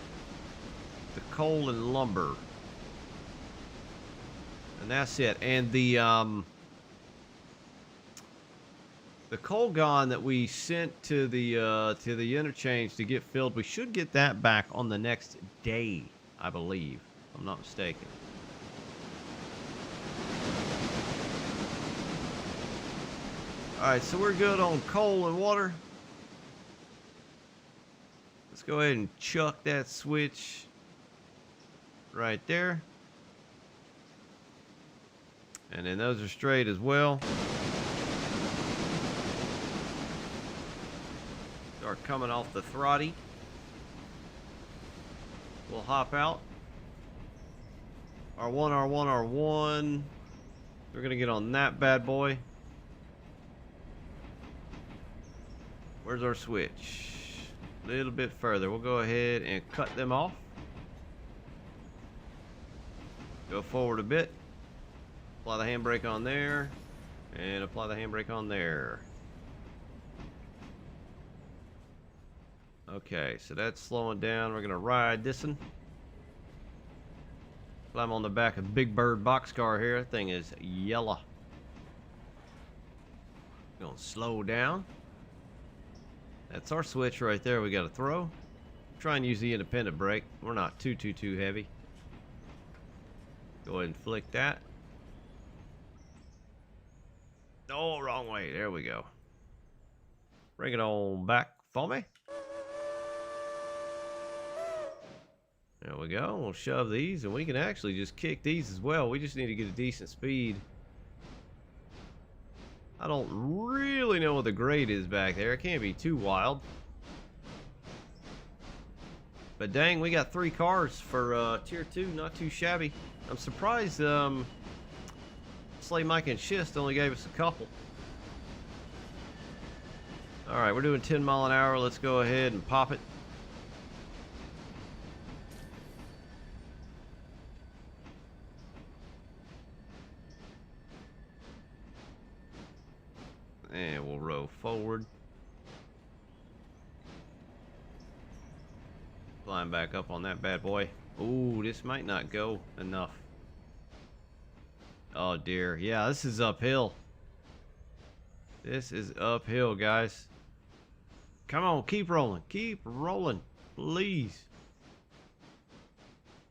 S1: the coal and lumber, and that's it. And the coal gun that we sent to the interchange to get filled, we should get that back on the next day, I believe, if I'm not mistaken. All right, so we're good on coal and water. Let's go ahead and chuck that switch right there. And then those are straight as well. Start coming off the throtty. We'll hop out. R1. We're going to get on that bad boy. Where's our switch? A little bit further. We'll go ahead and cut them off. Go forward a bit. Apply the handbrake on there. And apply the handbrake on there. Okay, so that's slowing down. We're going to ride this one. I'm on the back of Big Bird boxcar here. That thing is yellow. Going to slow down. That's our switch right there we got to throw. Try and use the independent brake. We're not too heavy. Go ahead and flick that. Oh, wrong way. There we go. Bring it on back for me. There we go. We'll shove these, and we can actually just kick these as well. We just need to get a decent speed. I don't really know what the grade is back there. It can't be too wild. But dang, we got 3 cars for tier 2. Not too shabby. I'm surprised Slay, Mike, and Schist only gave us a couple. Alright, we're doing 10 mile an hour. Let's go ahead and pop it. And we'll roll forward. Climb back up on that bad boy. Ooh, this might not go enough. Oh dear. Yeah, this is uphill. This is uphill, guys. Come on, keep rolling. Keep rolling, please.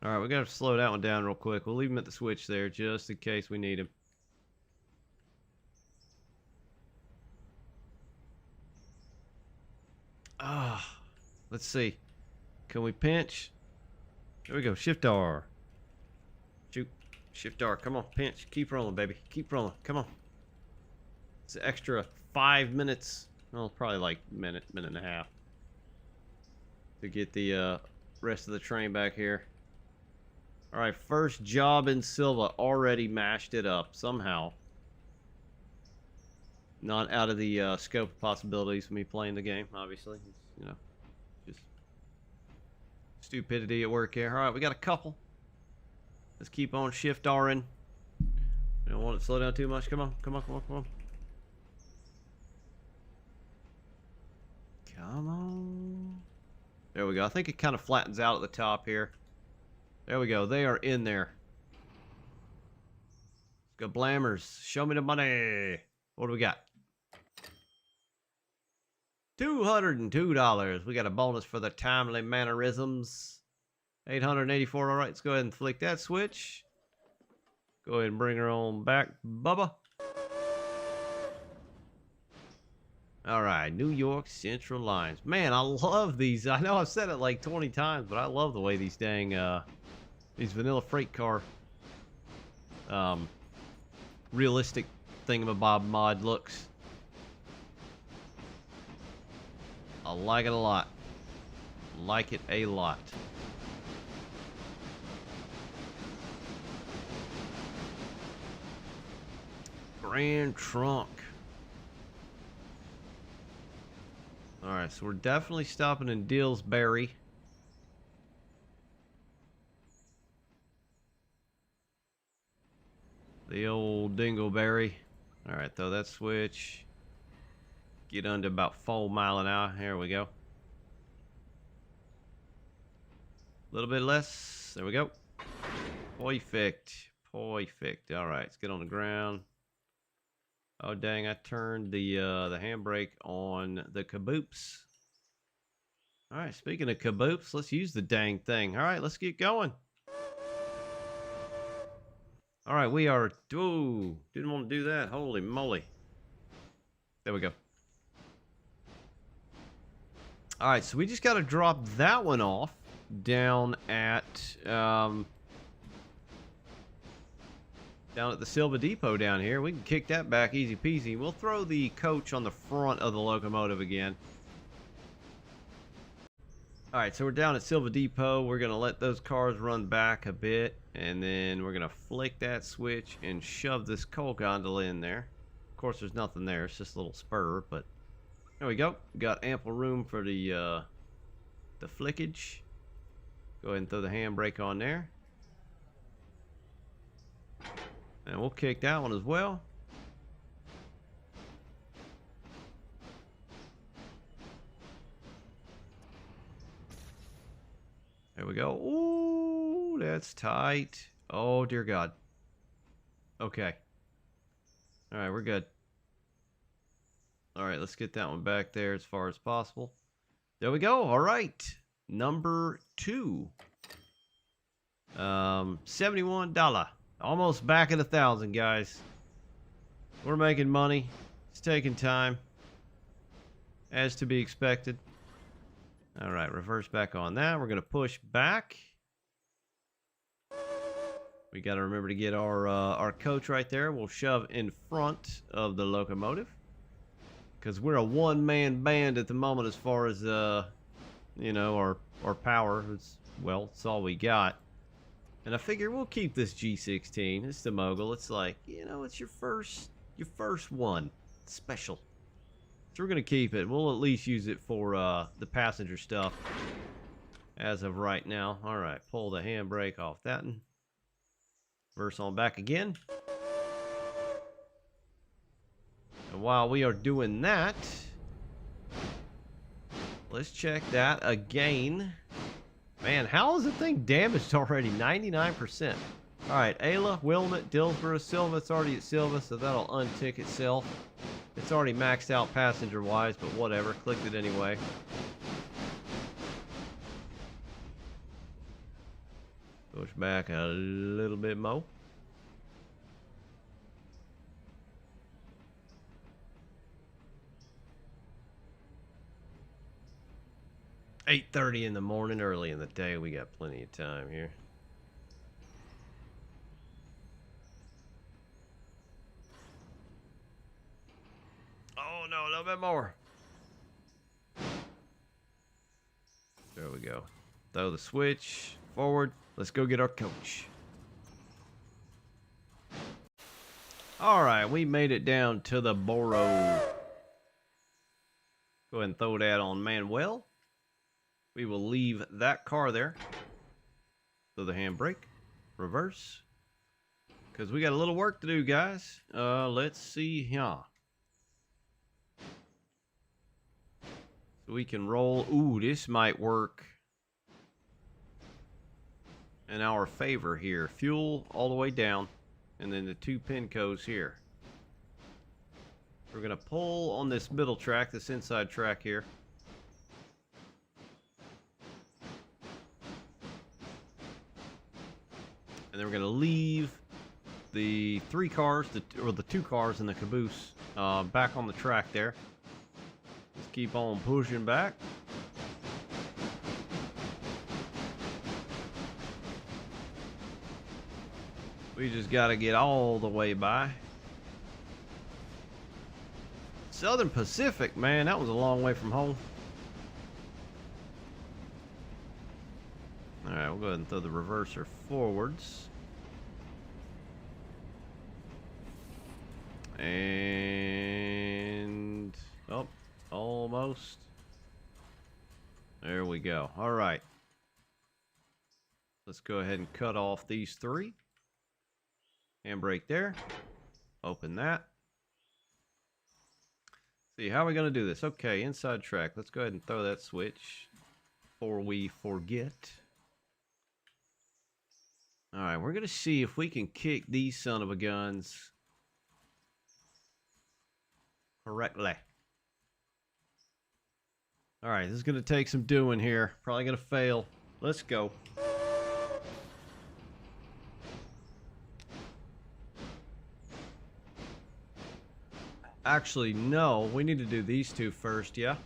S1: All right, we got to slow that one down real quick. We'll leave him at the switch there just in case we need him. Let's see. Can we pinch? There we go. Shift R. Shoot. Shift R. Come on, pinch. Keep rolling, baby. Keep rolling. Come on. It's an extra 5 minutes. Well, probably like minute and a half to get the rest of the train back here. All right, first job in Sylva. Already mashed it up somehow. Not out of the scope of possibilities of me playing the game, obviously. It's, you know, just stupidity at work here. All right, we got a couple. Let's keep on shift R-ing. We don't want it to slow down too much. Come on, come on, come on, come on. Come on. There we go. I think it kind of flattens out at the top here. There we go. They are in there. Let's go, Blammers. Show me the money. What do we got? $202. We got a bonus for the timely mannerisms. 884. All right, let's go ahead and flick that switch. Go ahead and bring her on back, Bubba. All right, New York Central lines. Man, I love these. I know I've said it like 20 times, but I love the way these dang these vanilla freight car realistic thingamabob mod looks. I like it a lot. Like it a lot. Grand Trunk. Alright, so we're definitely stopping in Dillsbury. The old Dingleberry. Alright, throw that switch. Get under about 4 miles an hour. Here we go. A little bit less. There we go. Perfect. Perfect. Alright, let's get on the ground. Oh dang, I turned the handbrake on the caboose. Alright, speaking of caboose, let's use the dang thing. Alright, let's get going. Alright, we are... Ooh, didn't want to do that. Holy moly. There we go. Alright, so we just got to drop that one off down at... down at the Sylva Depot down here. We can kick that back easy peasy. We'll throw the coach on the front of the locomotive again. Alright, so we're down at Sylva Depot. We're going to let those cars run back a bit. And then we're going to flick that switch and shove this coal gondola in there. Of course, there's nothing there. It's just a little spur, but there we go. Got ample room for the flickage. Go ahead and throw the handbrake on there. And we'll kick that one as well. There we go. Ooh, that's tight. Oh, dear God. Okay. All right, we're good. All right, let's get that one back there as far as possible. There we go. All right. Number 2. $71. Almost back at 1,000, guys. We're making money. It's taking time, as to be expected. All right, reverse back on that. We're going to push back. We got to remember to get our coach right there. We'll shove in front of the locomotive, because we're a one-man band at the moment as far as you know, our power. Well, it's all we got. And I figure we'll keep this G16. It's the Mogul. It's like, you know, it's your first one. It's special. So we're going to keep it. We'll at least use it for the passenger stuff as of right now. All right, pull the handbrake off that one. Reverse on back again. And while we are doing that, let's check that again. Man, how is the thing damaged already? 99%. All right, Ayla, Wilmot, Dillsborough, Sylva. It's already at Sylva, so that'll untick itself. It's already maxed out passenger-wise, but whatever. Clicked it anyway. Push back a little bit more. "8:30 in the morning, early in the day. We got plenty of time here." Oh no, a little bit more. There we go. Throw the switch forward. Let's go get our coach. All right, we made it down to the Borough. Go ahead and throw that on Manuel. We will leave that car there. Throw the handbrake. Reverse. Because we got a little work to do, guys. Let's see here. So we can roll. Ooh, this might work in our favor here. Fuel all the way down. And then the 2 Pincos here. We're going to pull on this middle track, this inside track here. And then we're going to leave the 3 cars, or the 2 cars in the caboose, back on the track there. Just keep on pushing back. We just got to get all the way by. Southern Pacific, man, that was a long way from home. All right, we'll go ahead and throw the reverser forwards. And, oh, almost. There we go. All right. Let's go ahead and cut off these 3. Handbrake there. Open that. See, how are we going to do this? Okay, inside track. Let's go ahead and throw that switch before we forget. All right, we're going to see if we can kick these son of a guns correctly. All right, this is going to take some doing here. Probably going to fail. Let's go. Actually, no. We need to do these 2 first, yeah?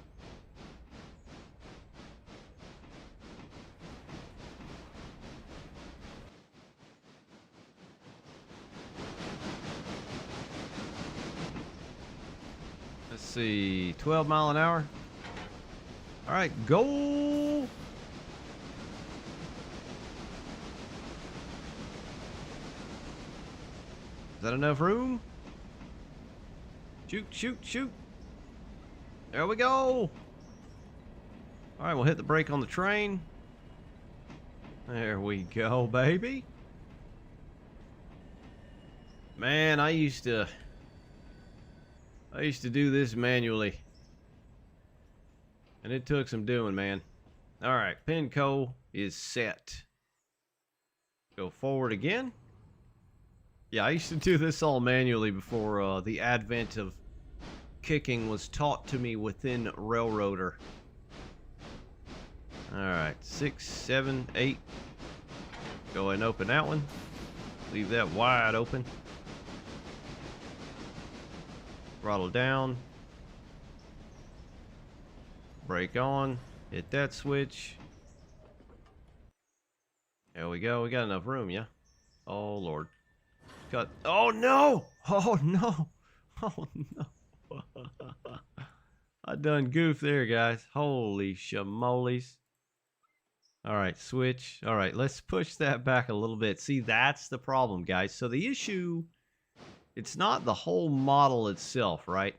S1: Let's see. 12 mile an hour. All right, go. Is that enough room? Shoot, shoot, shoot. There we go. All right, we'll hit the brake on the train. There we go, baby. Man, I used to do this manually. And it took some doing, man. All right, Pinco is set. Go forward again. Yeah, I used to do this all manually before the advent of kicking was taught to me within Railroader. Alright, 6, 7, 8. Go ahead and open that one. Leave that wide open. Throttle down. Brake on. Hit that switch. There we go. We got enough room, yeah? Oh, Lord. Cut. Oh, no! Oh, no! Oh, no. I done goofed there, guys. Holy shamoles. All right, switch. All right, let's push that back a little bit. See, that's the problem, guys. So the issue, it's not the whole model itself, right?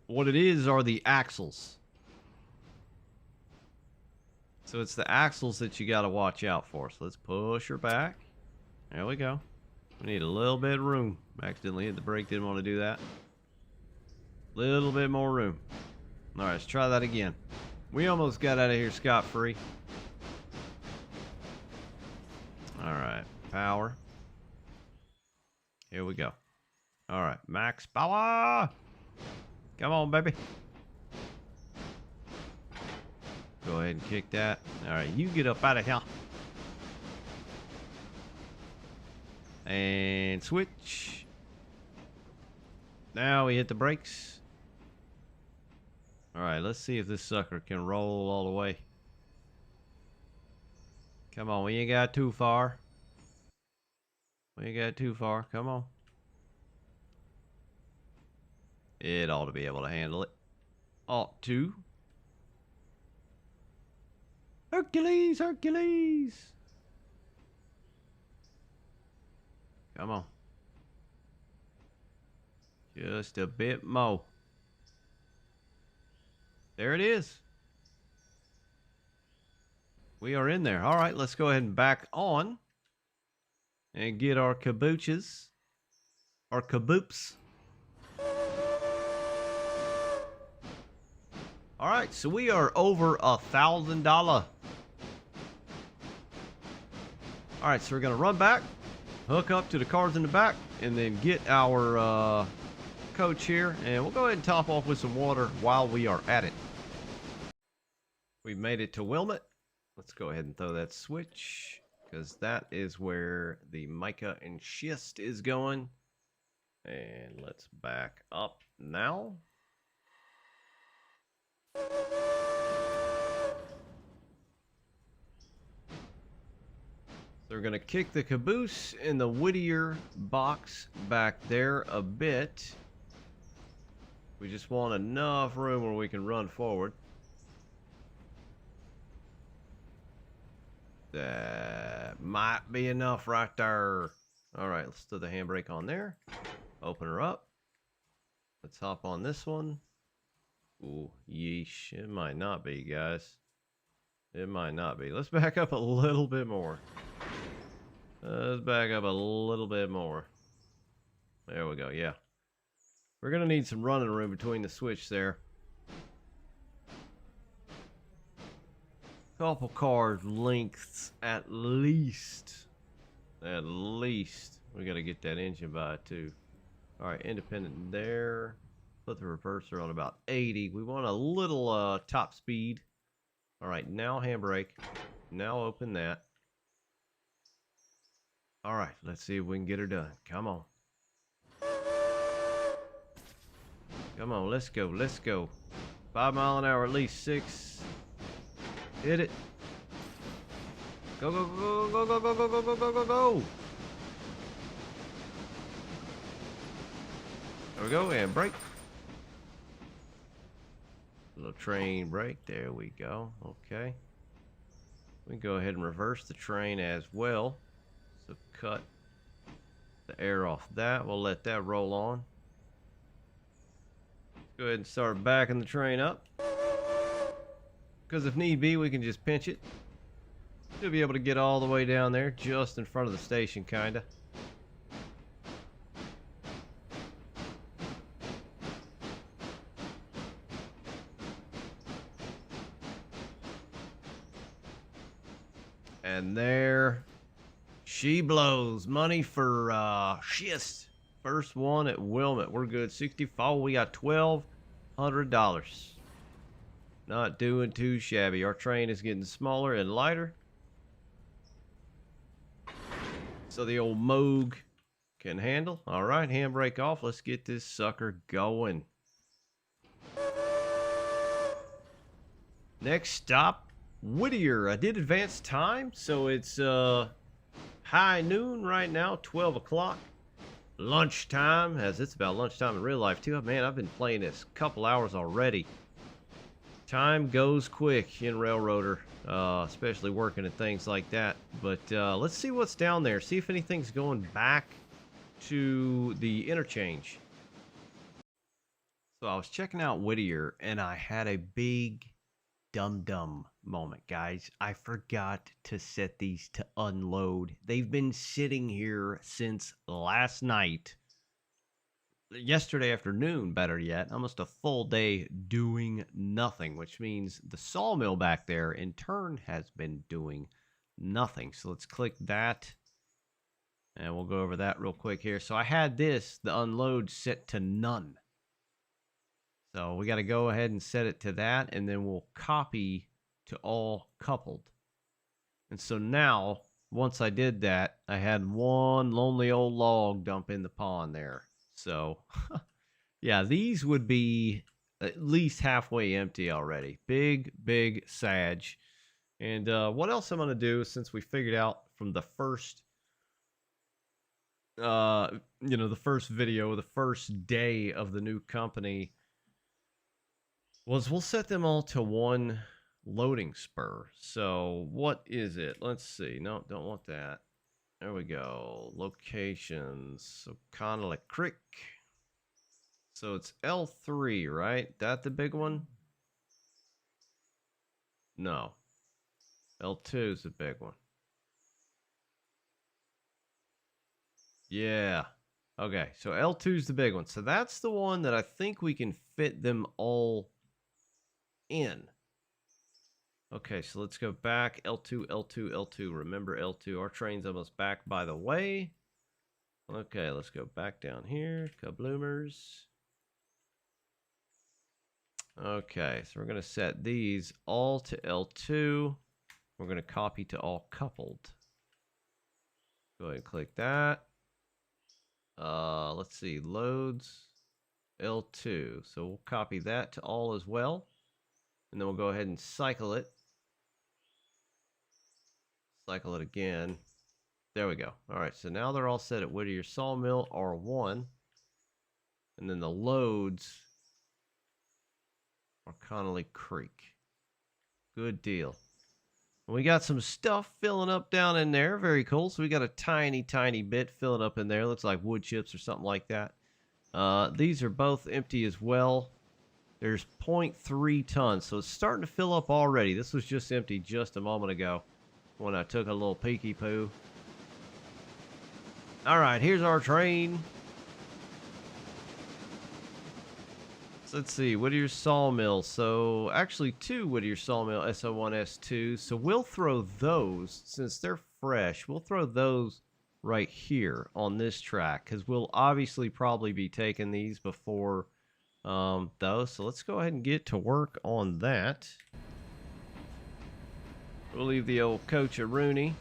S1: What it is are the axles. So it's the axles that you got to watch out for. So let's push her back. There we go. We need a little bit of room. Accidentally hit the brake, didn't want to do that. Little bit more room. All right, let's try that again. We almost got out of here scot-free. All right, power. Here we go. All right, max power. Come on, baby. Go ahead and kick that. All right, you get up out of here. And switch. Now we hit the brakes. All right, let's see if this sucker can roll all the way. Come on, we ain't got too far. We ain't got too far. Come on. It ought to be able to handle it. Ought to. Hercules, Hercules. Come on. Just a bit more. There it is. We are in there. All right, let's go ahead and back on and get our cabooses. Our caboops. All right, so we are over $1,000. All right, so we're gonna run back, hook up to the cars in the back, and then get our coach here, and we'll go ahead and top off with some water while we are at it. We made it to Wilmot. Let's go ahead and throw that switch, because that is where the mica and schist is going. And let's back up now. So we're going to kick the caboose in the Whittier box back there a bit. We just want enough room where we can run forward. That might be enough right there. All right, let's throw the handbrake on there. Open her up. Let's hop on this one. Ooh, yeesh. It might not be, guys. It might not be. Let's back up a little bit more. Let's back up a little bit more. There we go, yeah. We're going to need some running room between the switch there. Couple cars lengths at least. At least. We got to get that engine by too. All right, independent there. Put the reverser on about 80. We want a little top speed. All right, now handbrake. Now open that. All right, let's see if we can get her done. Come on. Come on, let's go, let's go. 5 mile an hour, at least 6. Hit it. Go, go, go, go, go, go, go, go, go, go, go, go. There we go, and brake. Little train brake, there we go, okay. We can go ahead and reverse the train as well. So cut the air off that, we'll let that roll on. Go ahead and start backing the train up. Because if need be, we can just pinch it. You'll be able to get all the way down there, just in front of the station, kinda. And there she blows. Money for schist. First one at Wilmot. We're good. 64. We got $1,200. Not doing too shabby. Our train is getting smaller and lighter. So the old Moog can handle. All right, handbrake off. Let's get this sucker going. Next stop, Whittier. I did advance time, so it's high noon right now, 12 o'clock. Lunchtime, as it's about lunchtime in real life too. Man, I've been playing this a couple hours already. Time goes quick in Railroader, especially working at things like that. But let's see what's down there. See if anything's going back to the interchange. So I was checking out Whittier, and I had a big dum-dum moment, guys. I forgot to set these to unload. They've been sitting here since last night. yesterday afternoon, better yet, almost a full day doing nothing, which means the sawmill back there in turn has been doing nothing. So let's click that and we'll go over that real quick here. So I had the unload set to none. So we got to go ahead and set it to that, and then we'll copy to all coupled. And so now, once I did that, I had one lonely old log dump in the pond there. So, yeah, these would be at least halfway empty already. Big, big sag. And what else I'm going to do, since we figured out from the first, the first video, the first day of the new company, was we'll set them all to one loading spur. So what is it? Let's see. No, don't want that. There we go. Locations. So Connie Creek. So it's L3, right? That the big one? No. L2 is the big one. Yeah. Okay, so L2 is the big one. So that's the one that I think we can fit them all in. Okay, so let's go back. L2, L2, L2. Remember L2. Our train's almost back, by the way. Okay, let's go back down here. Kabloomers. Okay, so we're going to set these all to L2. We're going to copy to all coupled. Go ahead and click that. Let's see. Loads. L2. So we'll copy that to all as well. And then we'll go ahead and cycle it. Cycle it again. There we go. All right, so now they're all set at Whittier Sawmill R1. And then the loads are Connie Creek. Good deal. And we got some stuff filling up down in there. Very cool. So we got a tiny, tiny bit filling up in there. Looks like wood chips or something like that. These are both empty as well. There's 0.3 tons, so it's starting to fill up already. This was just empty just a moment ago when I took a little peeky poo. All right, here's our train. So let's see, Whittier Sawmill. So actually 2 Whittier Sawmill SO1, S2. So we'll throw those, since they're fresh, we'll throw those right here on this track, because we'll obviously probably be taking these before those. So let's go ahead and get to work on that. We'll leave the old coach-a-rooney.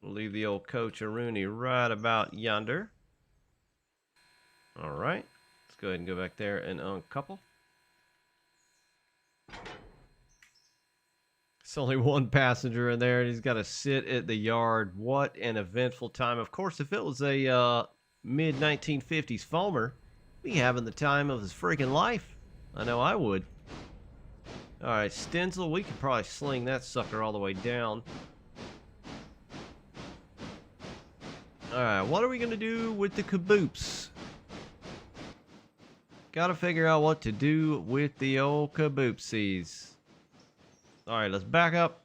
S1: We'll leave the old coach-a-rooney right about yonder. All right. Let's go ahead and go back there and uncouple. It's only one passenger in there, and he's got to sit at the yard. What an eventful time. Of course, if it was a mid-1950s foamer, he'd be having the time of his freaking life. I know I would. All right, Stenzel, we could probably sling that sucker all the way down. All right, what are we going to do with the caboose? Got to figure out what to do with the old caboopsies. All right, let's back up.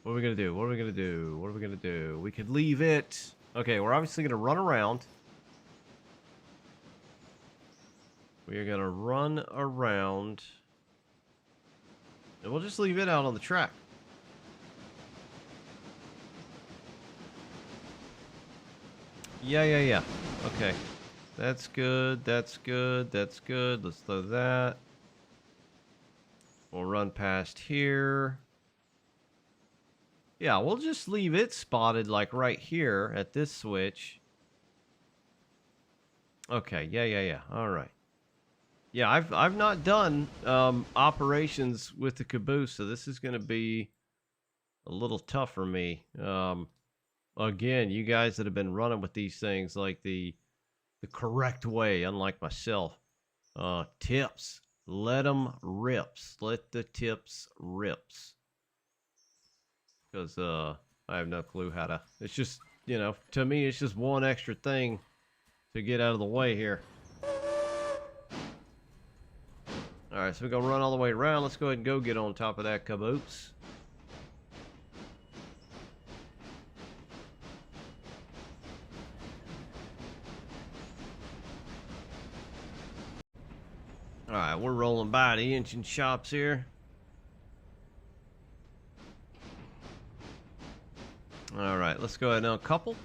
S1: What are we going to do? What are we going to do? What are we going to do? We could leave it. Okay, we're obviously going to run around. We are going to run around. And we'll just leave it out on the track. Yeah. Okay. That's good. That's good. That's good. Let's throw that. We'll run past here. Yeah, we'll just leave it spotted like right here at this switch. Okay, yeah. All right. Yeah, I've not done operations with the caboose, so this is going to be a little tough for me. Again, you guys that have been running with these things like the correct way, unlike myself, tips. Let them rips. Let the tips rips. Because I have no clue how to. It's just, to me, it's just one extra thing to get out of the way here. All right, so we're going to run all the way around. Let's go ahead and go get on top of that caboose. Alright, we're rolling by the engine shops here. Alright, let's go ahead and uncouple.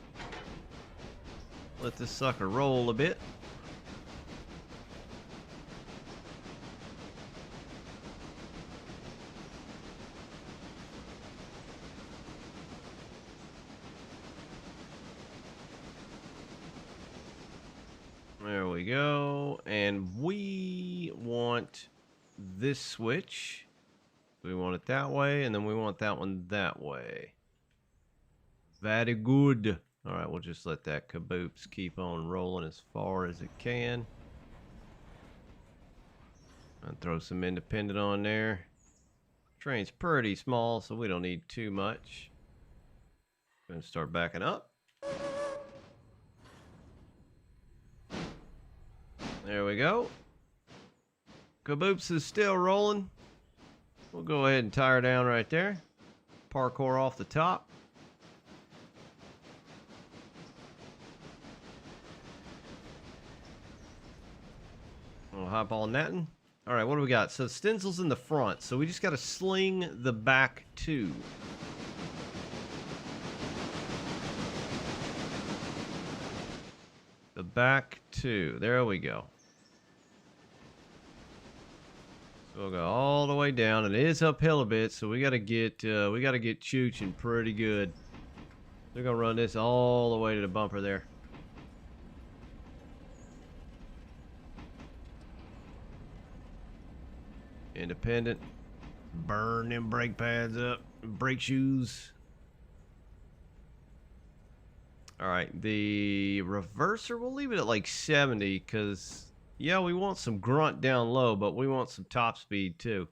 S1: Let this sucker roll a bit. There we go. And we want this switch. We want it that way, and then we want that one that way. Very good. All right, we'll just let that caboose keep on rolling as far as it can. And throw some independent on there. Train's pretty small, so we don't need too much. Gonna start backing up. There we go. Caboose is still rolling. We'll go ahead and tire down right there. Parkour off the top. We'll hop on that one. All right, what do we got? So Stenzel's in the front, so we just got to sling the back two. The back two. There we go. So we'll go all the way down, and it is uphill a bit, so we got to get chooching pretty good. We're gonna run this all the way to the bumper there. Independent. Burn them brake pads up. Brake shoes. Alright, the reverser, we'll leave it at like 70 because, yeah, we want some grunt down low, but we want some top speed too.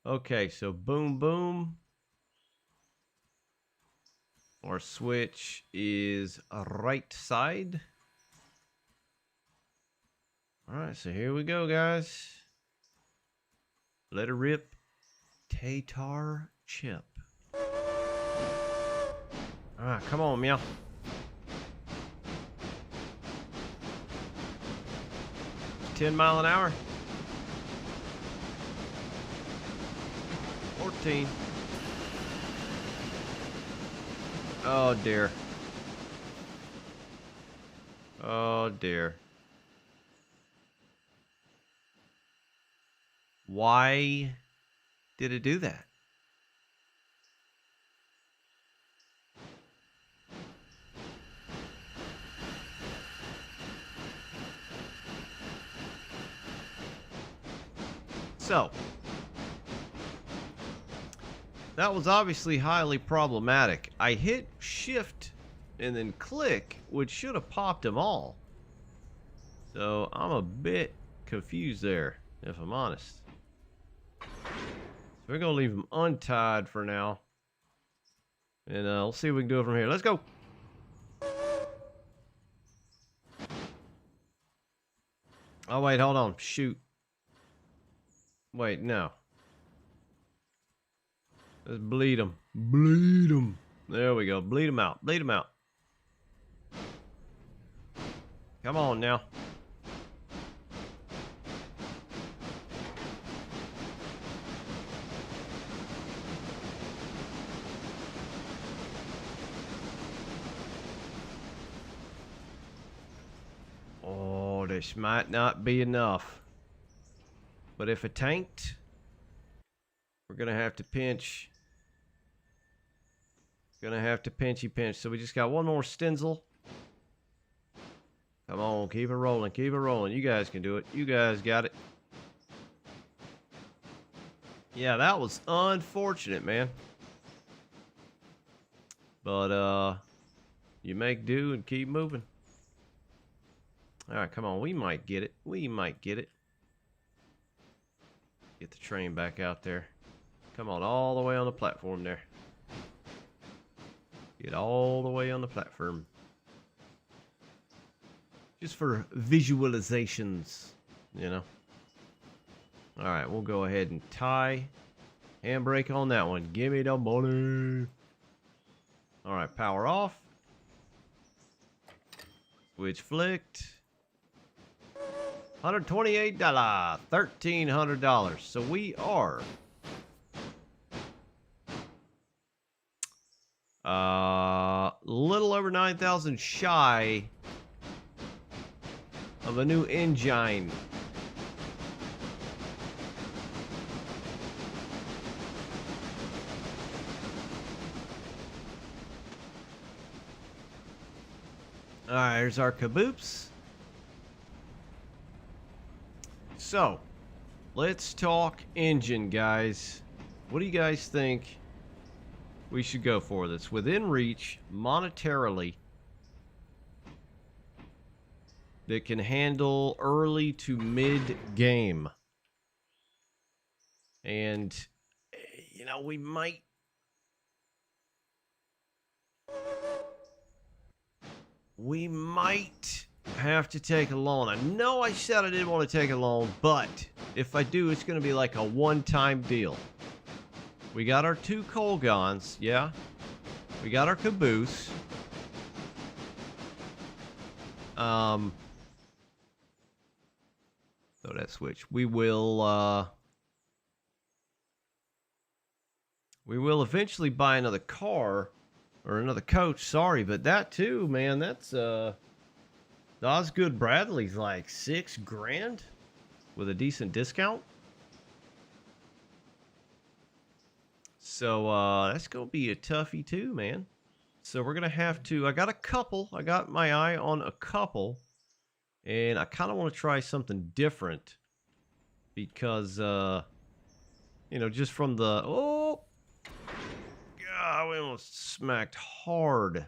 S1: Okay, so boom, boom. Our switch is right side. Alright, so here we go, guys. Let her rip. Tatar chip. Ah, come on, meow. $10 miles an hour. 14. Oh dear. Oh dear. Why did it do that? So, that was obviously highly problematic. I hit shift and then click, which should have popped them all. So, I'm a bit confused there, if I'm honest. So we're going to leave them untied for now. And we'll see what we can do it from here. Let's go. Oh, wait, hold on. Shoot. Wait, no. Let's bleed them. Bleed them. There we go. Bleed them out. Bleed them out. Come on now. Oh, this might not be enough. But if it tanked, we're going to have to pinch. Gonna have to pinchy pinch. So we just got one more Stenzel. Come on, keep it rolling, keep it rolling. You guys can do it. You guys got it. Yeah, that was unfortunate, man. But you make do and keep moving. Alright, come on, we might get it. We might get it. Get the train back out there. Come on, all the way on the platform there. Get all the way on the platform. Just for visualizations, you know. Alright, we'll go ahead and tie. Handbrake on that one. Give me the money. Alright, power off. Switch flicked. $128, $1,300. So we are little over 9,000 shy of a new engine. All right, here's our caboose. So, let's talk engine, guys. What do you guys think we should go for? That's within reach, monetarily, that can handle early to mid-game. And, you know, we might have to take a loan. I know I said I didn't want to take a loan, but if I do, it's going to be like a one-time deal. We got our 2 coal guns, yeah. We got our caboose. Throw that switch. We will eventually buy another car. Or another coach, sorry, but that too, man, that's Osgood Bradley's like $6 grand with a decent discount. So that's gonna be a toughie too, man. So we're gonna have to. I got my eye on a couple, and I kind of want to try something different because you know, just from the we almost smacked hard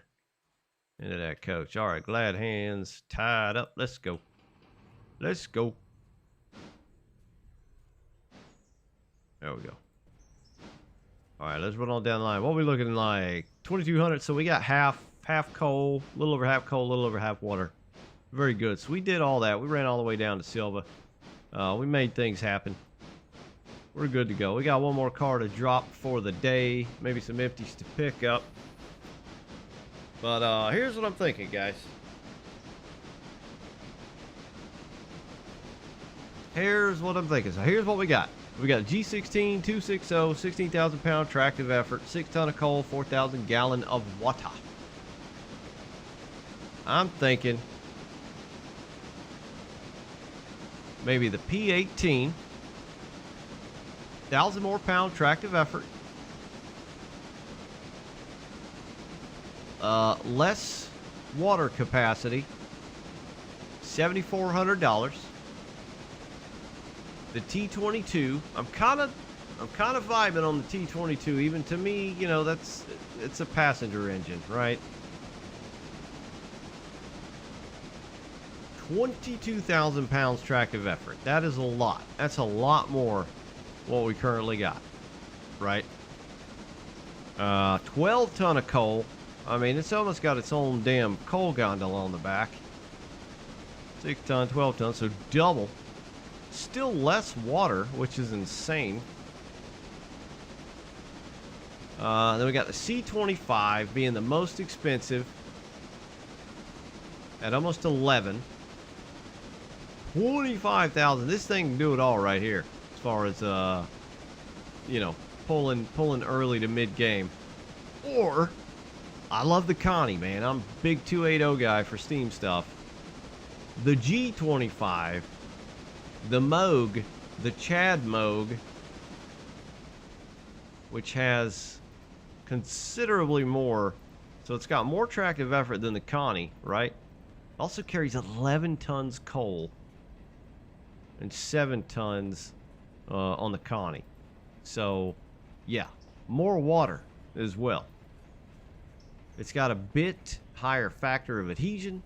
S1: into that coach. All right, glad hands tied up. Let's go. Let's go. There we go. All right, let's run on down the line. What are we looking like? 2,200. So we got half coal, a little over half coal, a little over half water. Very good. So we did all that. We ran all the way down to Sylva. We made things happen. We're good to go. We got one more car to drop for the day. Maybe some empties to pick up. But here's what I'm thinking, guys. Here's what I'm thinking. So here's what we got. We got a G16 260 16,000 pound tractive effort, 6 ton of coal, 4,000 gallon of water. I'm thinking maybe the P18. 1,000 more pound tractive effort. Less water capacity. $7,400. The T22. I'm kind of vibing on the T22. Even to me, you know, it's a passenger engine, right? 22,000 pounds tractive effort. That is a lot. That's a lot more what we currently got, right? 12 ton of coal. I mean, it's almost got its own damn coal gondola on the back. 6 ton, 12 ton, so double. Still less water, which is insane. Then we got the C25 being the most expensive at almost 11. 25,000. This thing can do it all right here. As far as you know, pulling early to mid game. Or I love the Connie, man. I'm a big 280 guy for steam stuff. The G25, the Moog, the Chad Moog, which has considerably more, so it's got more tractive effort than the Connie, right? Also carries 11 tons coal and 7 tons on the Connie. So, yeah, more water as well. It's got a bit higher factor of adhesion.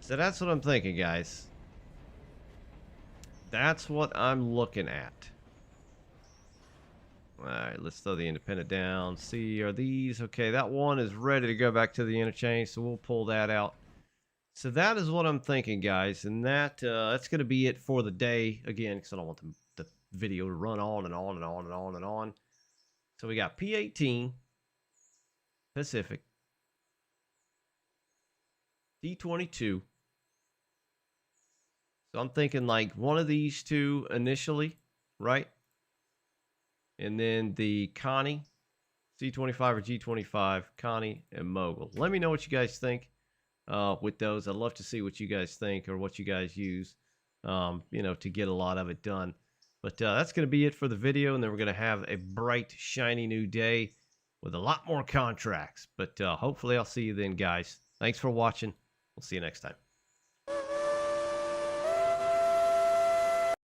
S1: So that's what I'm thinking, guys. That's what I'm looking at. Alright, let's throw the independent down. See, are these... Okay, that one is ready to go back to the interchange, so we'll pull that out. So that is what I'm thinking, guys. And that's going to be it for the day. Again, because I don't want the video to run on and on and on and on and on. So we got P18 Pacific, T22 So I'm thinking like one of these two initially, right? And then the Connie, C25 or G25, Connie, and Mogul. Let me know what you guys think with those. I'd love to see what you guys think or what you guys use, to get a lot of it done. But that's going to be it for the video, and then we're going to have a bright, shiny new day with a lot more contracts. But hopefully I'll see you then, guys. Thanks for watching. We'll see you next time.